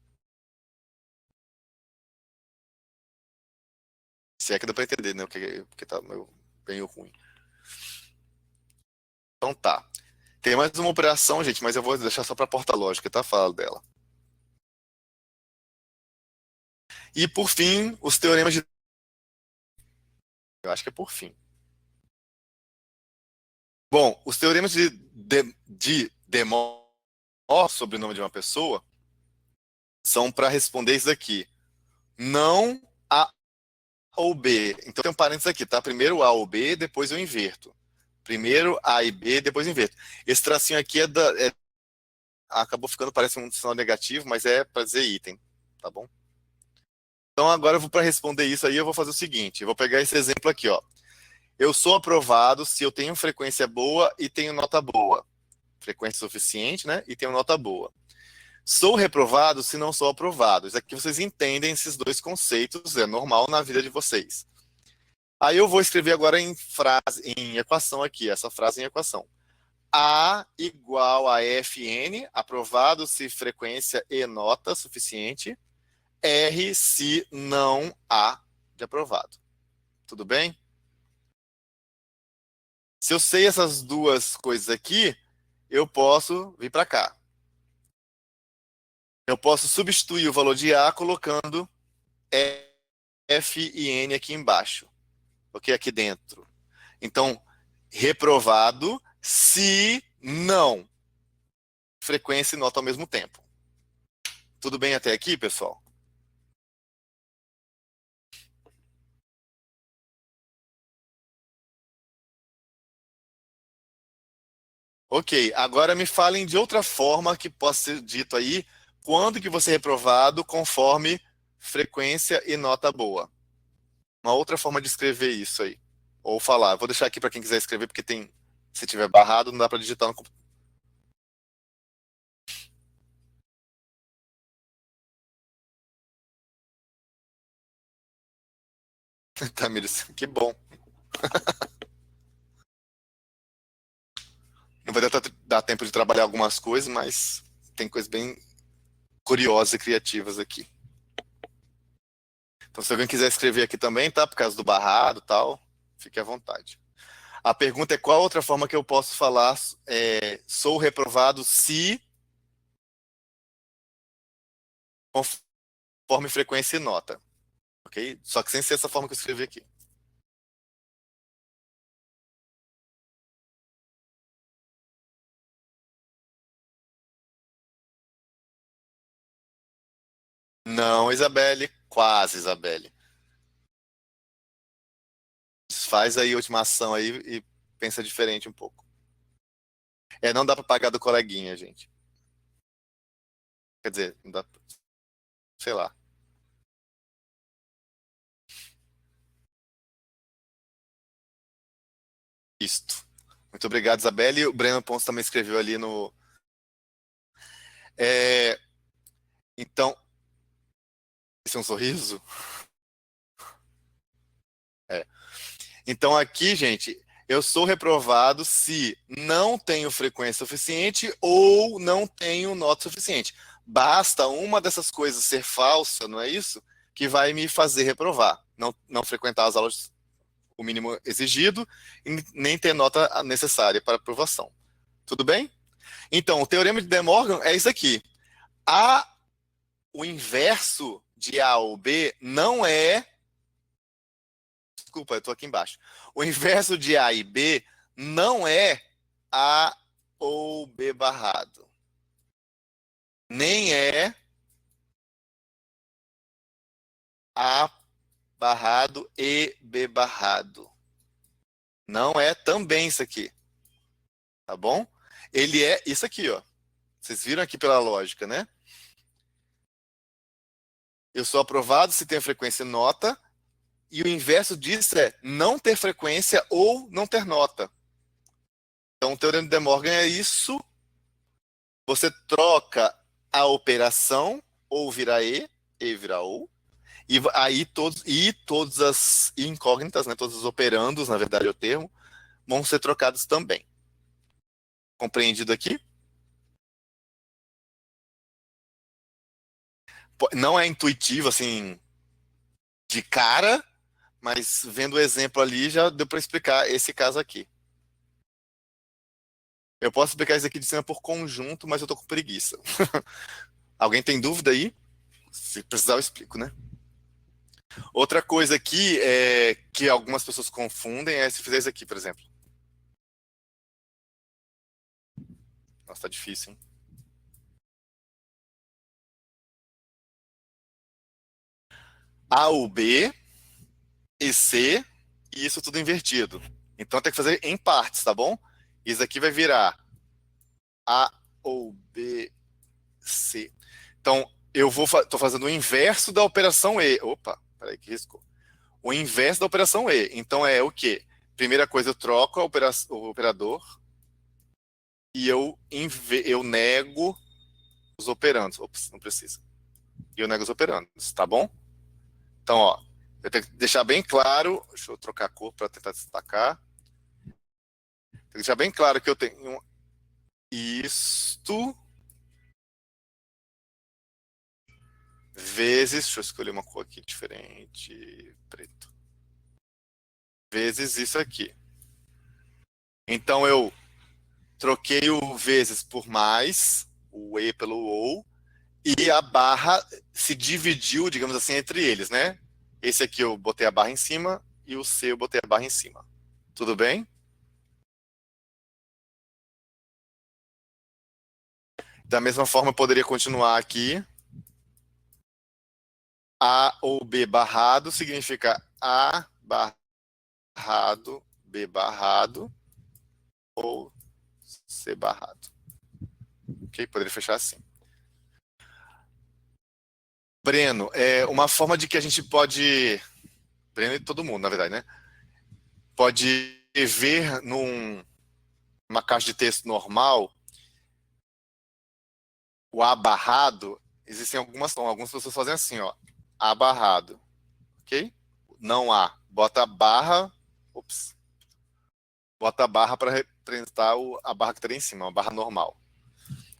Se é que dá para entender, né? Porque tá meio ruim. Então tá. Tem mais uma operação, gente, mas eu vou deixar só para a porta lógica, tá? Fala dela. E por fim, os teoremas de. Eu acho que é por fim. Bom, os teoremas de Demó, sobrenome de uma pessoa, são para responder isso aqui. Não A ou B. Então tem um parênteses aqui, tá? Primeiro A ou B, depois eu inverto. Primeiro A e B, depois eu inverto. Esse tracinho aqui acabou ficando, parece um sinal negativo, mas é para dizer item, tá bom? Então agora eu vou para responder isso aí, eu vou fazer o seguinte, eu vou pegar esse exemplo aqui, ó. Eu sou aprovado se eu tenho frequência boa e tenho nota boa. Frequência suficiente, né? E tenho nota boa. Sou reprovado se não sou aprovado. Isso aqui vocês entendem esses dois conceitos, é normal na vida de vocês. Aí eu vou escrever agora em frase, em equação aqui, essa frase em equação. A igual a Fn, aprovado se frequência e nota suficiente. R se não há de aprovado. Tudo bem? Se eu sei essas duas coisas aqui, eu posso vir para cá. Eu posso substituir o valor de A colocando F e N aqui embaixo. Ok? Aqui dentro. Então, reprovado se não frequência e nota ao mesmo tempo. Tudo bem até aqui, pessoal? Ok, agora me falem de outra forma que possa ser dito aí, quando que você é reprovado conforme frequência e nota boa. Uma outra forma de escrever isso aí. Ou falar. Vou deixar aqui para quem quiser escrever, porque tem, se tiver barrado, não dá para digitar no computador. Tamires, que bom. Não vai dar tempo de trabalhar algumas coisas, mas tem coisas bem curiosas e criativas aqui. Então, se alguém quiser escrever aqui também, tá? Por causa do barrado e tal, fique à vontade. A pergunta é qual outra forma que eu posso falar sou reprovado se conforme frequência e nota. Ok? Só que sem ser essa forma que eu escrevi aqui. Não, Isabelle, quase, Isabelle. Faz aí a última ação aí e pensa diferente um pouco. Não dá para pagar do coleguinha, gente. Quer dizer, não dá, sei lá. Isto. Muito obrigado, Isabelle. O Breno Ponce também escreveu ali no. É, então, esse é um sorriso? É. Então, aqui, gente, eu sou reprovado se não tenho frequência suficiente ou não tenho nota suficiente. Basta uma dessas coisas ser falsa, não é isso? Que vai me fazer reprovar. Não frequentar as aulas o mínimo exigido e nem ter nota necessária para aprovação. Tudo bem? Então, o teorema de De Morgan é isso aqui. O inverso de A ou B não é. Desculpa, eu estou aqui embaixo. O inverso de A e B não é A ou B barrado. Nem é A barrado e B barrado. Não é também isso aqui. Tá bom? Ele é isso aqui, ó. Vocês viram aqui pela lógica, né? Eu sou aprovado se tem frequência e nota, e o inverso disso é não ter frequência ou não ter nota. Então, o teorema de De Morgan é isso. Você troca a operação, ou vira e vira ou, e aí todas as incógnitas, né, todos os operandos, na verdade é o termo, vão ser trocados também. Compreendido aqui? Não é intuitivo, assim, de cara, mas vendo o exemplo ali já deu para explicar esse caso aqui. Eu posso explicar isso aqui de cima por conjunto, mas eu tô com preguiça. Alguém tem dúvida aí? Se precisar, eu explico, né? Outra coisa aqui que algumas pessoas confundem é se fizer isso aqui, por exemplo. Nossa, tá difícil, hein? A ou B e C, e isso tudo invertido. Então tem que fazer em partes, tá bom? Isso aqui vai virar A ou B, C. Então, tô fazendo o inverso da operação E. Opa, peraí que riscou. O inverso da operação E. Então é o quê? Primeira coisa, eu troco o operador e eu nego os operandos. Ops, não precisa. E eu nego os operandos, tá bom? Então, ó, eu tenho que deixar bem claro. Deixa eu trocar a cor para tentar destacar. Tenho que deixar bem claro que eu tenho isto vezes. Deixa eu escolher uma cor aqui diferente. Preto. Vezes isso aqui. Então, eu troquei o vezes por mais, o E pelo OU, e a barra se dividiu, digamos assim, entre eles, né? Esse aqui eu botei a barra em cima e o C eu botei a barra em cima. Tudo bem? Da mesma forma, eu poderia continuar aqui. A ou B barrado significa A barrado, B barrado ou C barrado. Ok? Poderia fechar assim. Breno, é uma forma de que a gente pode... Breno e todo mundo, na verdade, né? Pode ver numa caixa de texto normal o A barrado. Existem algumas pessoas fazem assim, ó. A barrado, ok? Não A. Bota a barra, ops, bota a barra para representar a barra que estaria em cima, uma barra normal.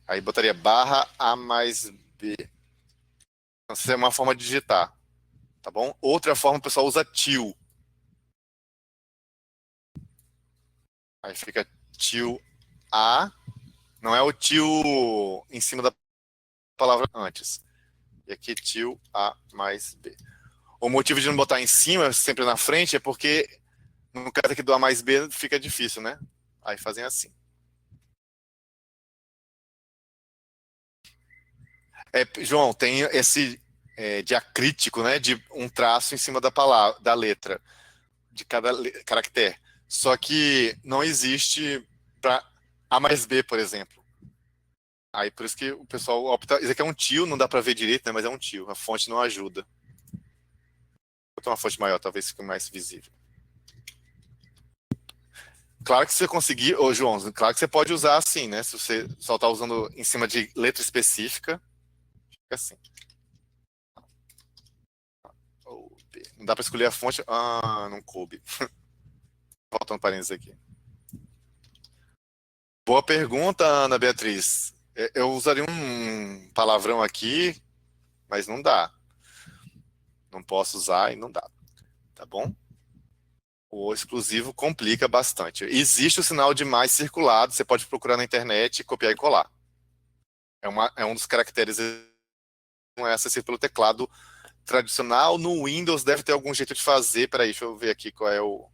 Aí botaria barra A mais B. Essa é uma forma de digitar, tá bom? Outra forma, o pessoal usa til. Aí fica til A. Não é o til em cima da palavra antes. E aqui til A mais B. O motivo de não botar em cima, sempre na frente, é porque no caso aqui do A mais B fica difícil, né? Aí fazem assim. João, tem esse diacrítico, né? De um traço em cima da palavra, da letra, de cada caractere. Só que não existe para A mais B, por exemplo. Aí por isso que o pessoal opta. Isso aqui é um tio, não dá para ver direito, né? Mas é um tio. A fonte não ajuda. Vou botar uma fonte maior, talvez fique mais visível. Claro que se você conseguir, ô João, claro que você pode usar assim, né? Se você só está usando em cima de letra específica, fica assim. Não dá para escolher a fonte. Ah, não coube. Faltando parênteses aqui. Boa pergunta, Ana Beatriz. Eu usaria um palavrão aqui, mas não dá. Não posso usar e não dá. Tá bom? O exclusivo complica bastante. Existe o sinal de mais circulado, você pode procurar na internet, copiar e colar. É um dos caracteres, não é acessível pelo teclado tradicional. No Windows deve ter algum jeito de fazer. Peraí, deixa eu ver aqui qual é o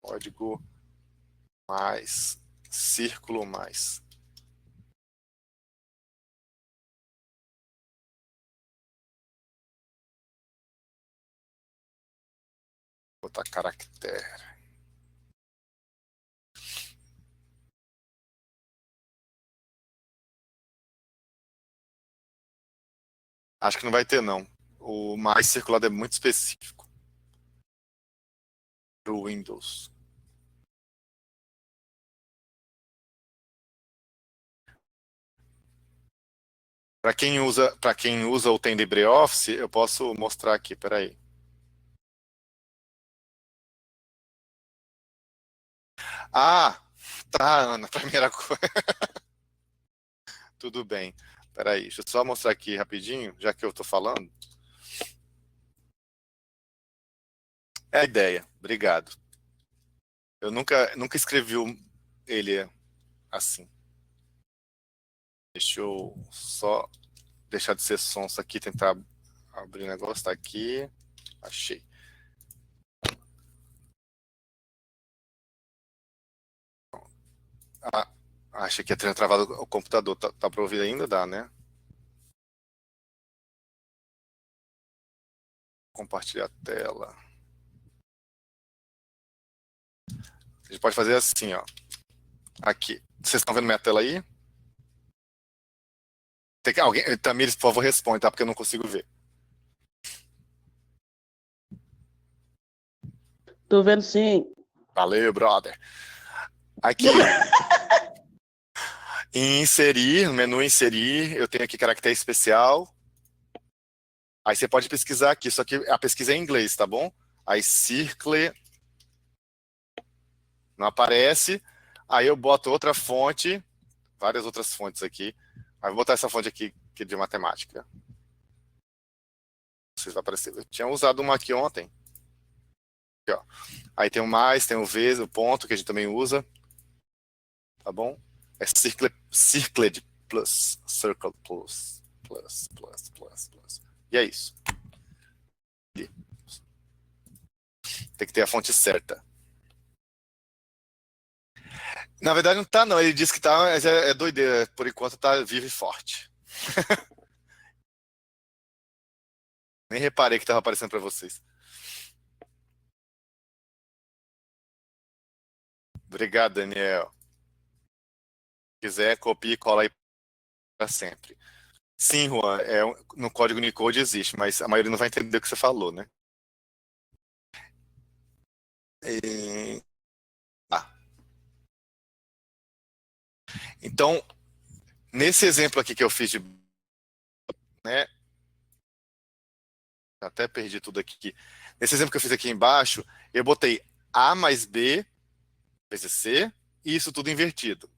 código mais, círculo mais. Vou botar caractere. Acho que não vai ter, não. O mais circulado é muito específico para o Windows. Para quem usa ou tem LibreOffice, eu posso mostrar aqui, peraí. Ah, tá, Ana, primeira coisa. Tudo bem. Peraí, deixa eu só mostrar aqui rapidinho, já que eu estou falando. É a ideia, obrigado. Eu nunca escrevi ele assim. Deixa eu só deixar de ser sonso aqui, tentar abrir o negócio, tá aqui. Achei. Ah, achei que ia ter travado o computador. Tá para ouvir ainda? Dá, né? Compartilhar a tela. A gente pode fazer assim, ó. Aqui. Vocês estão vendo minha tela aí? Alguém, Tamires, por favor, responde, tá? Porque eu não consigo ver. Tô vendo sim. Valeu, brother. Aqui. Em inserir, no menu inserir, eu tenho aqui caractere especial. Aí você pode pesquisar aqui, só que a pesquisa é em inglês, tá bom? Aí Circle não aparece. Aí eu boto outra fonte, várias outras fontes aqui. Aí eu vou botar essa fonte aqui, que é de matemática. Vocês vai aparecer. Eu tinha usado uma aqui ontem. Aqui, ó. Aí tem o mais, tem o vezes, o ponto, que a gente também usa. Tá bom? É circled plus, circle plus, plus. E é isso. Tem que ter a fonte certa. Na verdade não tá não, ele disse que tá, mas é doideira. Por enquanto tá vivo e forte. Nem reparei que tava aparecendo para vocês. Obrigado, Daniel. Se quiser, copia e cola aí para sempre. Sim, Juan, no código Unicode existe, mas a maioria não vai entender o que você falou, né? E- ah, então, nesse exemplo aqui que eu fiz de, né, até perdi tudo aqui. Nesse exemplo que eu fiz aqui embaixo, eu botei A mais B vezes C e isso tudo invertido.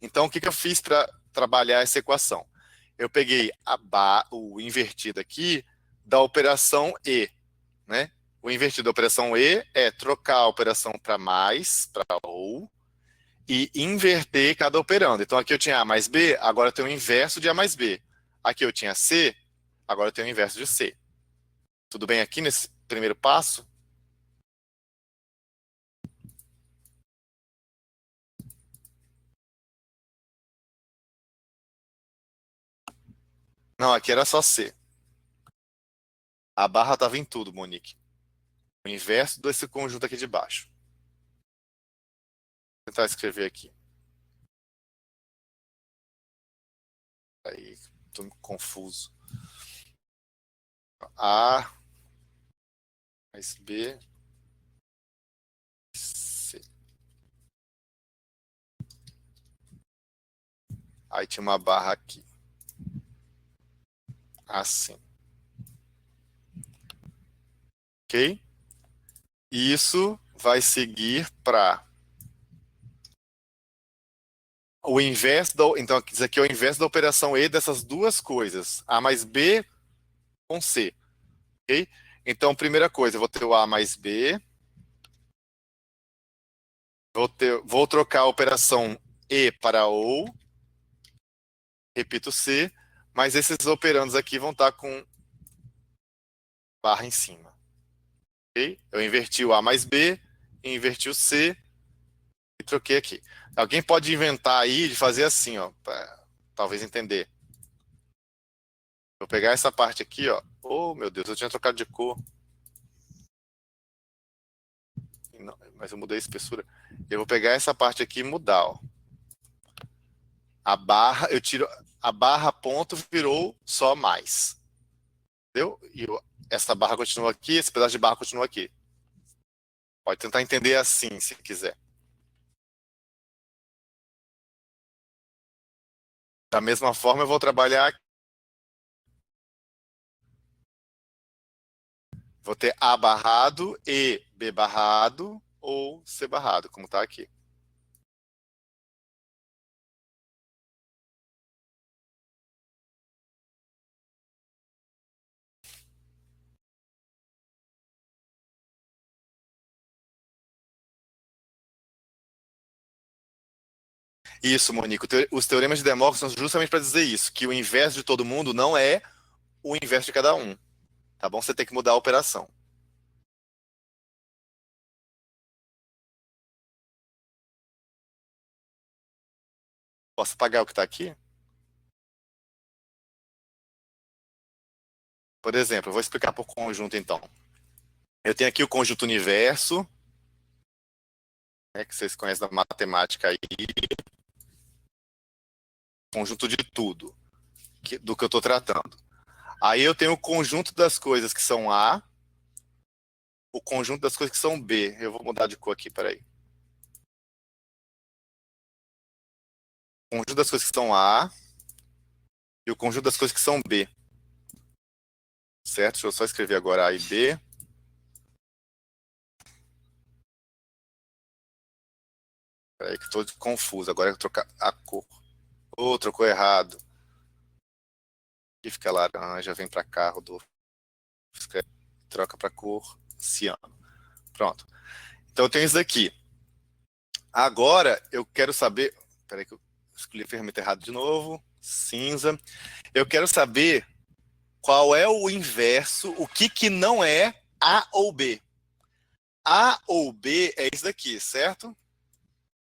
Então, o que que eu fiz para trabalhar essa equação? Eu peguei o invertido aqui da operação E, né? O invertido da operação E é trocar a operação para mais, para ou, e inverter cada operando. Então, aqui eu tinha A mais B, agora eu tenho o inverso de A mais B. Aqui eu tinha C, agora eu tenho o inverso de C. Tudo bem aqui nesse primeiro passo? Não, aqui era só C. A barra estava em tudo, Monique. O inverso desse conjunto aqui de baixo. Vou tentar escrever aqui. Aí, estou confuso. A mais B, C. Aí tinha uma barra aqui. Assim. Ok? Isso vai seguir para o inverso da. Então, isso aqui é o inverso da operação E dessas duas coisas. A mais B com C. Ok? Então, primeira coisa, eu vou ter o A mais B. Vou trocar a operação E para OU. Repito C. Mas esses operandos aqui vão estar com barra em cima. Ok? Eu inverti o A mais B, inverti o C e troquei aqui. Alguém pode inventar aí de fazer assim, ó, para talvez entender. Vou pegar essa parte aqui, ó. Oh, meu Deus, eu tinha trocado de cor. Não, mas eu mudei a espessura. Eu vou pegar essa parte aqui e mudar, ó. A barra, eu tiro a barra ponto virou só mais. Entendeu? E essa barra continua aqui, esse pedaço de barra continua aqui. Pode tentar entender assim, se quiser. Da mesma forma, eu vou trabalhar. Vou ter A barrado, E, B barrado ou C barrado, como está aqui. Isso, Monique. Os teoremas de Demócrito são justamente para dizer isso, que o inverso de todo mundo não é o inverso de cada um. Tá bom? Você tem que mudar a operação. Posso apagar o que está aqui? Por exemplo, eu vou explicar por conjunto então. Eu tenho aqui o conjunto universo, né, que vocês conhecem da matemática aí, conjunto de tudo, do que eu estou tratando. Aí eu tenho o conjunto das coisas que são A, o conjunto das coisas que são B. Eu vou mudar de cor aqui, peraí. conjunto das coisas que são A e o conjunto das coisas que são B. Certo? Deixa eu só escrever agora A e B. Peraí que estou confuso. Agora eu vou trocar a cor. Oh, trocou errado. Aqui fica laranja, vem para cá, Rodolfo. Troca para cor ciano. Pronto. Então eu tenho isso daqui. Agora eu quero saber. Peraí que eu escolhi a ferramenta errada de novo. Cinza. Eu quero saber qual é o inverso, o que não é A ou B. A ou B é isso daqui, certo?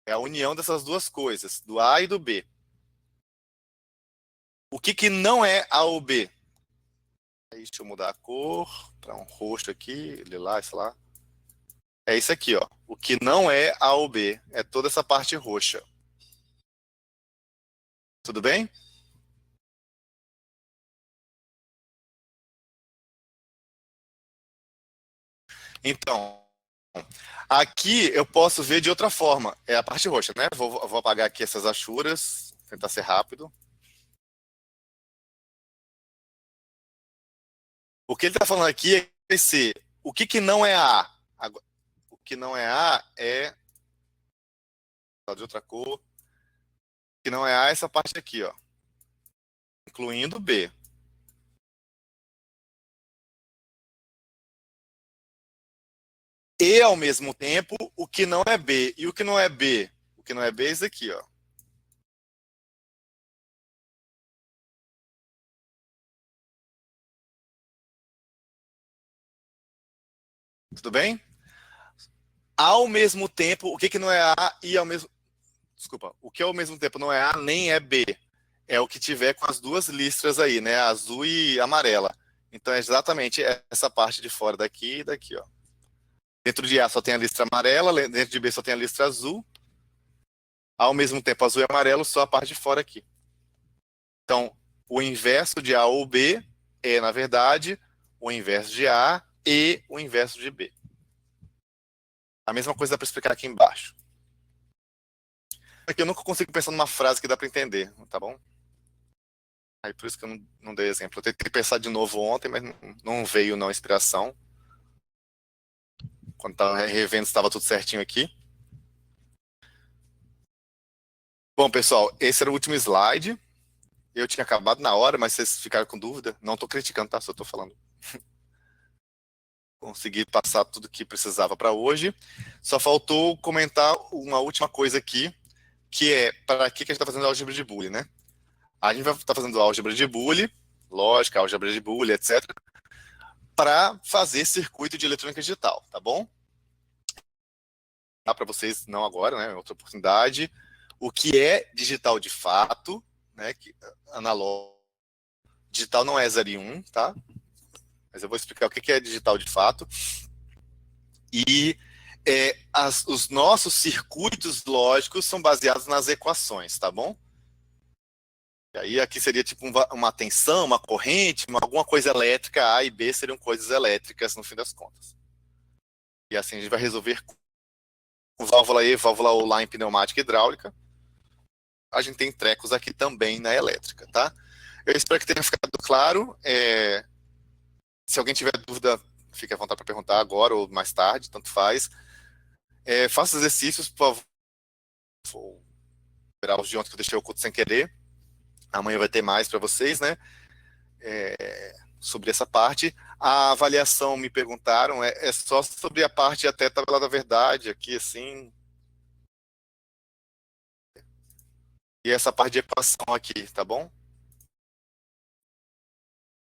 É a união dessas duas coisas, do A e do B. O que não é A ou B? Aí, deixa eu mudar a cor para um roxo aqui, lilás, sei lá. É isso aqui, ó. O que não é A ou B é toda essa parte roxa. Tudo bem? Então, aqui eu posso ver de outra forma. É a parte roxa, né? Vou apagar aqui essas achuras, tentar ser rápido. O que ele está falando aqui é ser o que não é A. O que não é A é de outra cor. O que não é A é essa parte aqui, ó. Incluindo B. E, ao mesmo tempo, o que não é B. E o que não é B? O que não é B é isso aqui, ó. Tudo bem? Ao mesmo tempo, o que não é A e ao mesmo... Desculpa. O que ao mesmo tempo não é A nem é B. É o que tiver com as duas listras aí, né? Azul e amarela. Então é exatamente essa parte de fora daqui e daqui, ó. Dentro de A só tem a listra amarela, dentro de B só tem a listra azul. Ao mesmo tempo, azul e amarelo, só a parte de fora aqui. Então, o inverso de A ou B é, na verdade, o inverso de A e o inverso de B. A mesma coisa dá para explicar aqui embaixo. Aqui eu nunca consigo pensar numa frase que dá para entender, tá bom? Aí por isso que eu não dei exemplo. Eu tentei pensar de novo ontem, mas não veio não a inspiração. Quando estava revendo, estava tudo certinho aqui. Bom, pessoal, esse era o último slide. Eu tinha acabado na hora, mas vocês ficaram com dúvida. Não estou criticando, tá? Só estou falando. Consegui passar tudo que precisava para hoje. Só faltou comentar uma última coisa aqui, que é para que a gente está fazendo álgebra de Boole, né? A gente vai estar fazendo álgebra de Boole, lógica, álgebra de Boole, etc., para fazer circuito de eletrônica digital, tá bom? Dá para vocês, não agora, né? Outra oportunidade. O que é digital de fato, né? Analógico. Digital não é 0 e 1, tá? Mas eu vou explicar o que é digital de fato. E os nossos circuitos lógicos são baseados nas equações, tá bom? E aí aqui seria tipo uma tensão, uma corrente, alguma coisa elétrica. A e B seriam coisas elétricas no fim das contas. E assim a gente vai resolver com válvula E, válvula O lá em pneumática hidráulica. A gente tem trecos aqui também na elétrica, tá? Eu espero que tenha ficado claro. Se alguém tiver dúvida, fique à vontade para perguntar agora ou mais tarde, tanto faz. Faça exercícios, por favor. Vou esperar os de ontem que eu deixei oculto sem querer. Amanhã vai ter mais para vocês, né? Sobre essa parte. A avaliação, me perguntaram, é só sobre a parte até tabela da verdade, aqui assim. E essa parte de equação aqui, tá bom?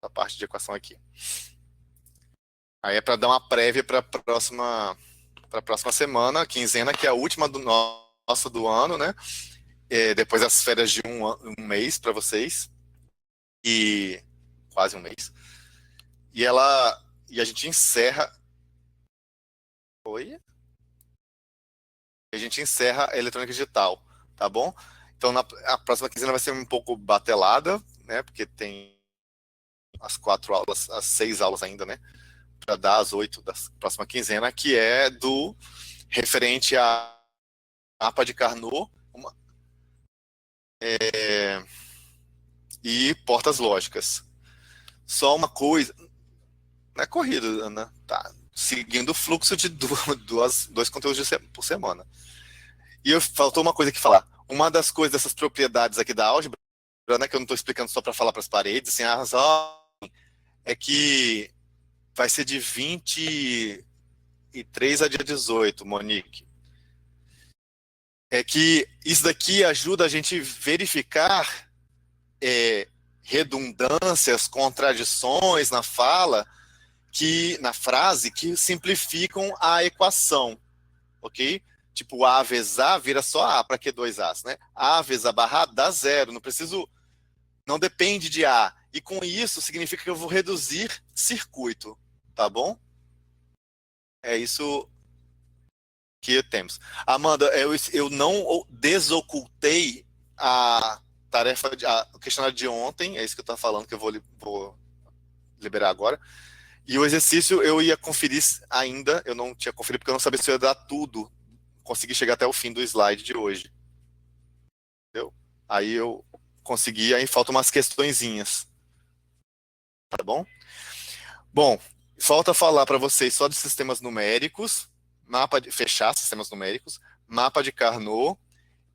Essa parte de equação aqui. Aí é para dar uma prévia para a próxima semana, quinzena, que é a última do nosso do ano, né? Depois das férias de um mês para vocês. E quase um mês. E a gente encerra. Oi? A gente encerra a eletrônica digital, tá bom? Então a próxima quinzena vai ser um pouco batelada, né? Porque tem as 4 aulas, as 6 aulas ainda, né? Para dar as 8 da próxima quinzena, que é do referente a mapa de Carnot, e portas lógicas. Só uma coisa, não é corrida, Ana, tá? Seguindo o fluxo de dois conteúdos por semana. E faltou uma coisa aqui falar. Uma das coisas dessas propriedades aqui da álgebra, né, que eu não estou explicando só para falar para as paredes, assim, a razão é que vai ser de 23 a dia 18, Monique. É que isso daqui ajuda a gente verificar redundâncias, contradições na fala, na frase, que simplificam a equação, ok? Tipo, A vezes A vira só A, para que dois A's, né? A vezes A barra A dá zero, não depende de A. E com isso, significa que eu vou reduzir circuito, tá bom? É isso que temos. Amanda, eu não desocultei a tarefa, o questionário de ontem, é isso que eu estava falando, que eu vou liberar agora. E o exercício eu ia conferir ainda, eu não tinha conferido porque eu não sabia se eu ia dar tudo, consegui chegar até o fim do slide de hoje. Entendeu? Aí eu consegui, aí faltam umas questõezinhas. Tá bom? Bom, falta falar para vocês só de sistemas numéricos, fechar sistemas numéricos, mapa de Carnot,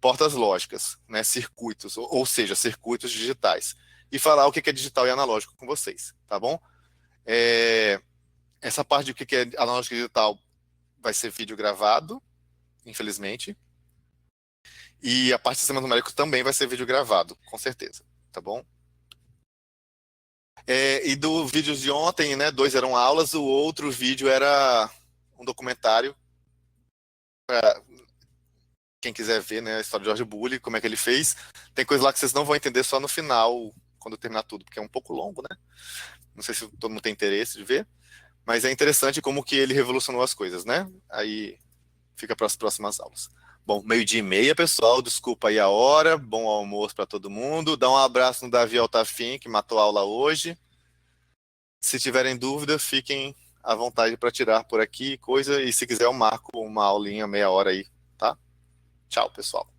portas lógicas, né, circuitos, ou seja, circuitos digitais. E falar o que é digital e analógico com vocês, tá bom? Essa parte do que é analógico e digital vai ser vídeo gravado, infelizmente. E a parte de sistemas numéricos também vai ser vídeo gravado, com certeza, tá bom? E do vídeo de ontem, né, 2 eram aulas, o outro vídeo era um documentário para quem quiser ver, né, a história de George Bully, como é que ele fez. Tem coisa lá que vocês não vão entender só no final, quando terminar tudo, porque é um pouco longo, né? Não sei se todo mundo tem interesse de ver, mas é interessante como que ele revolucionou as coisas, né? Aí fica para as próximas aulas. Bom, 12:30, pessoal, desculpa aí a hora, bom almoço para todo mundo, dá um abraço no Davi Altafim, que matou a aula hoje. Se tiverem dúvida, fiquem à vontade para tirar por aqui coisa, e se quiser eu marco uma aulinha, meia hora aí, tá? Tchau, pessoal.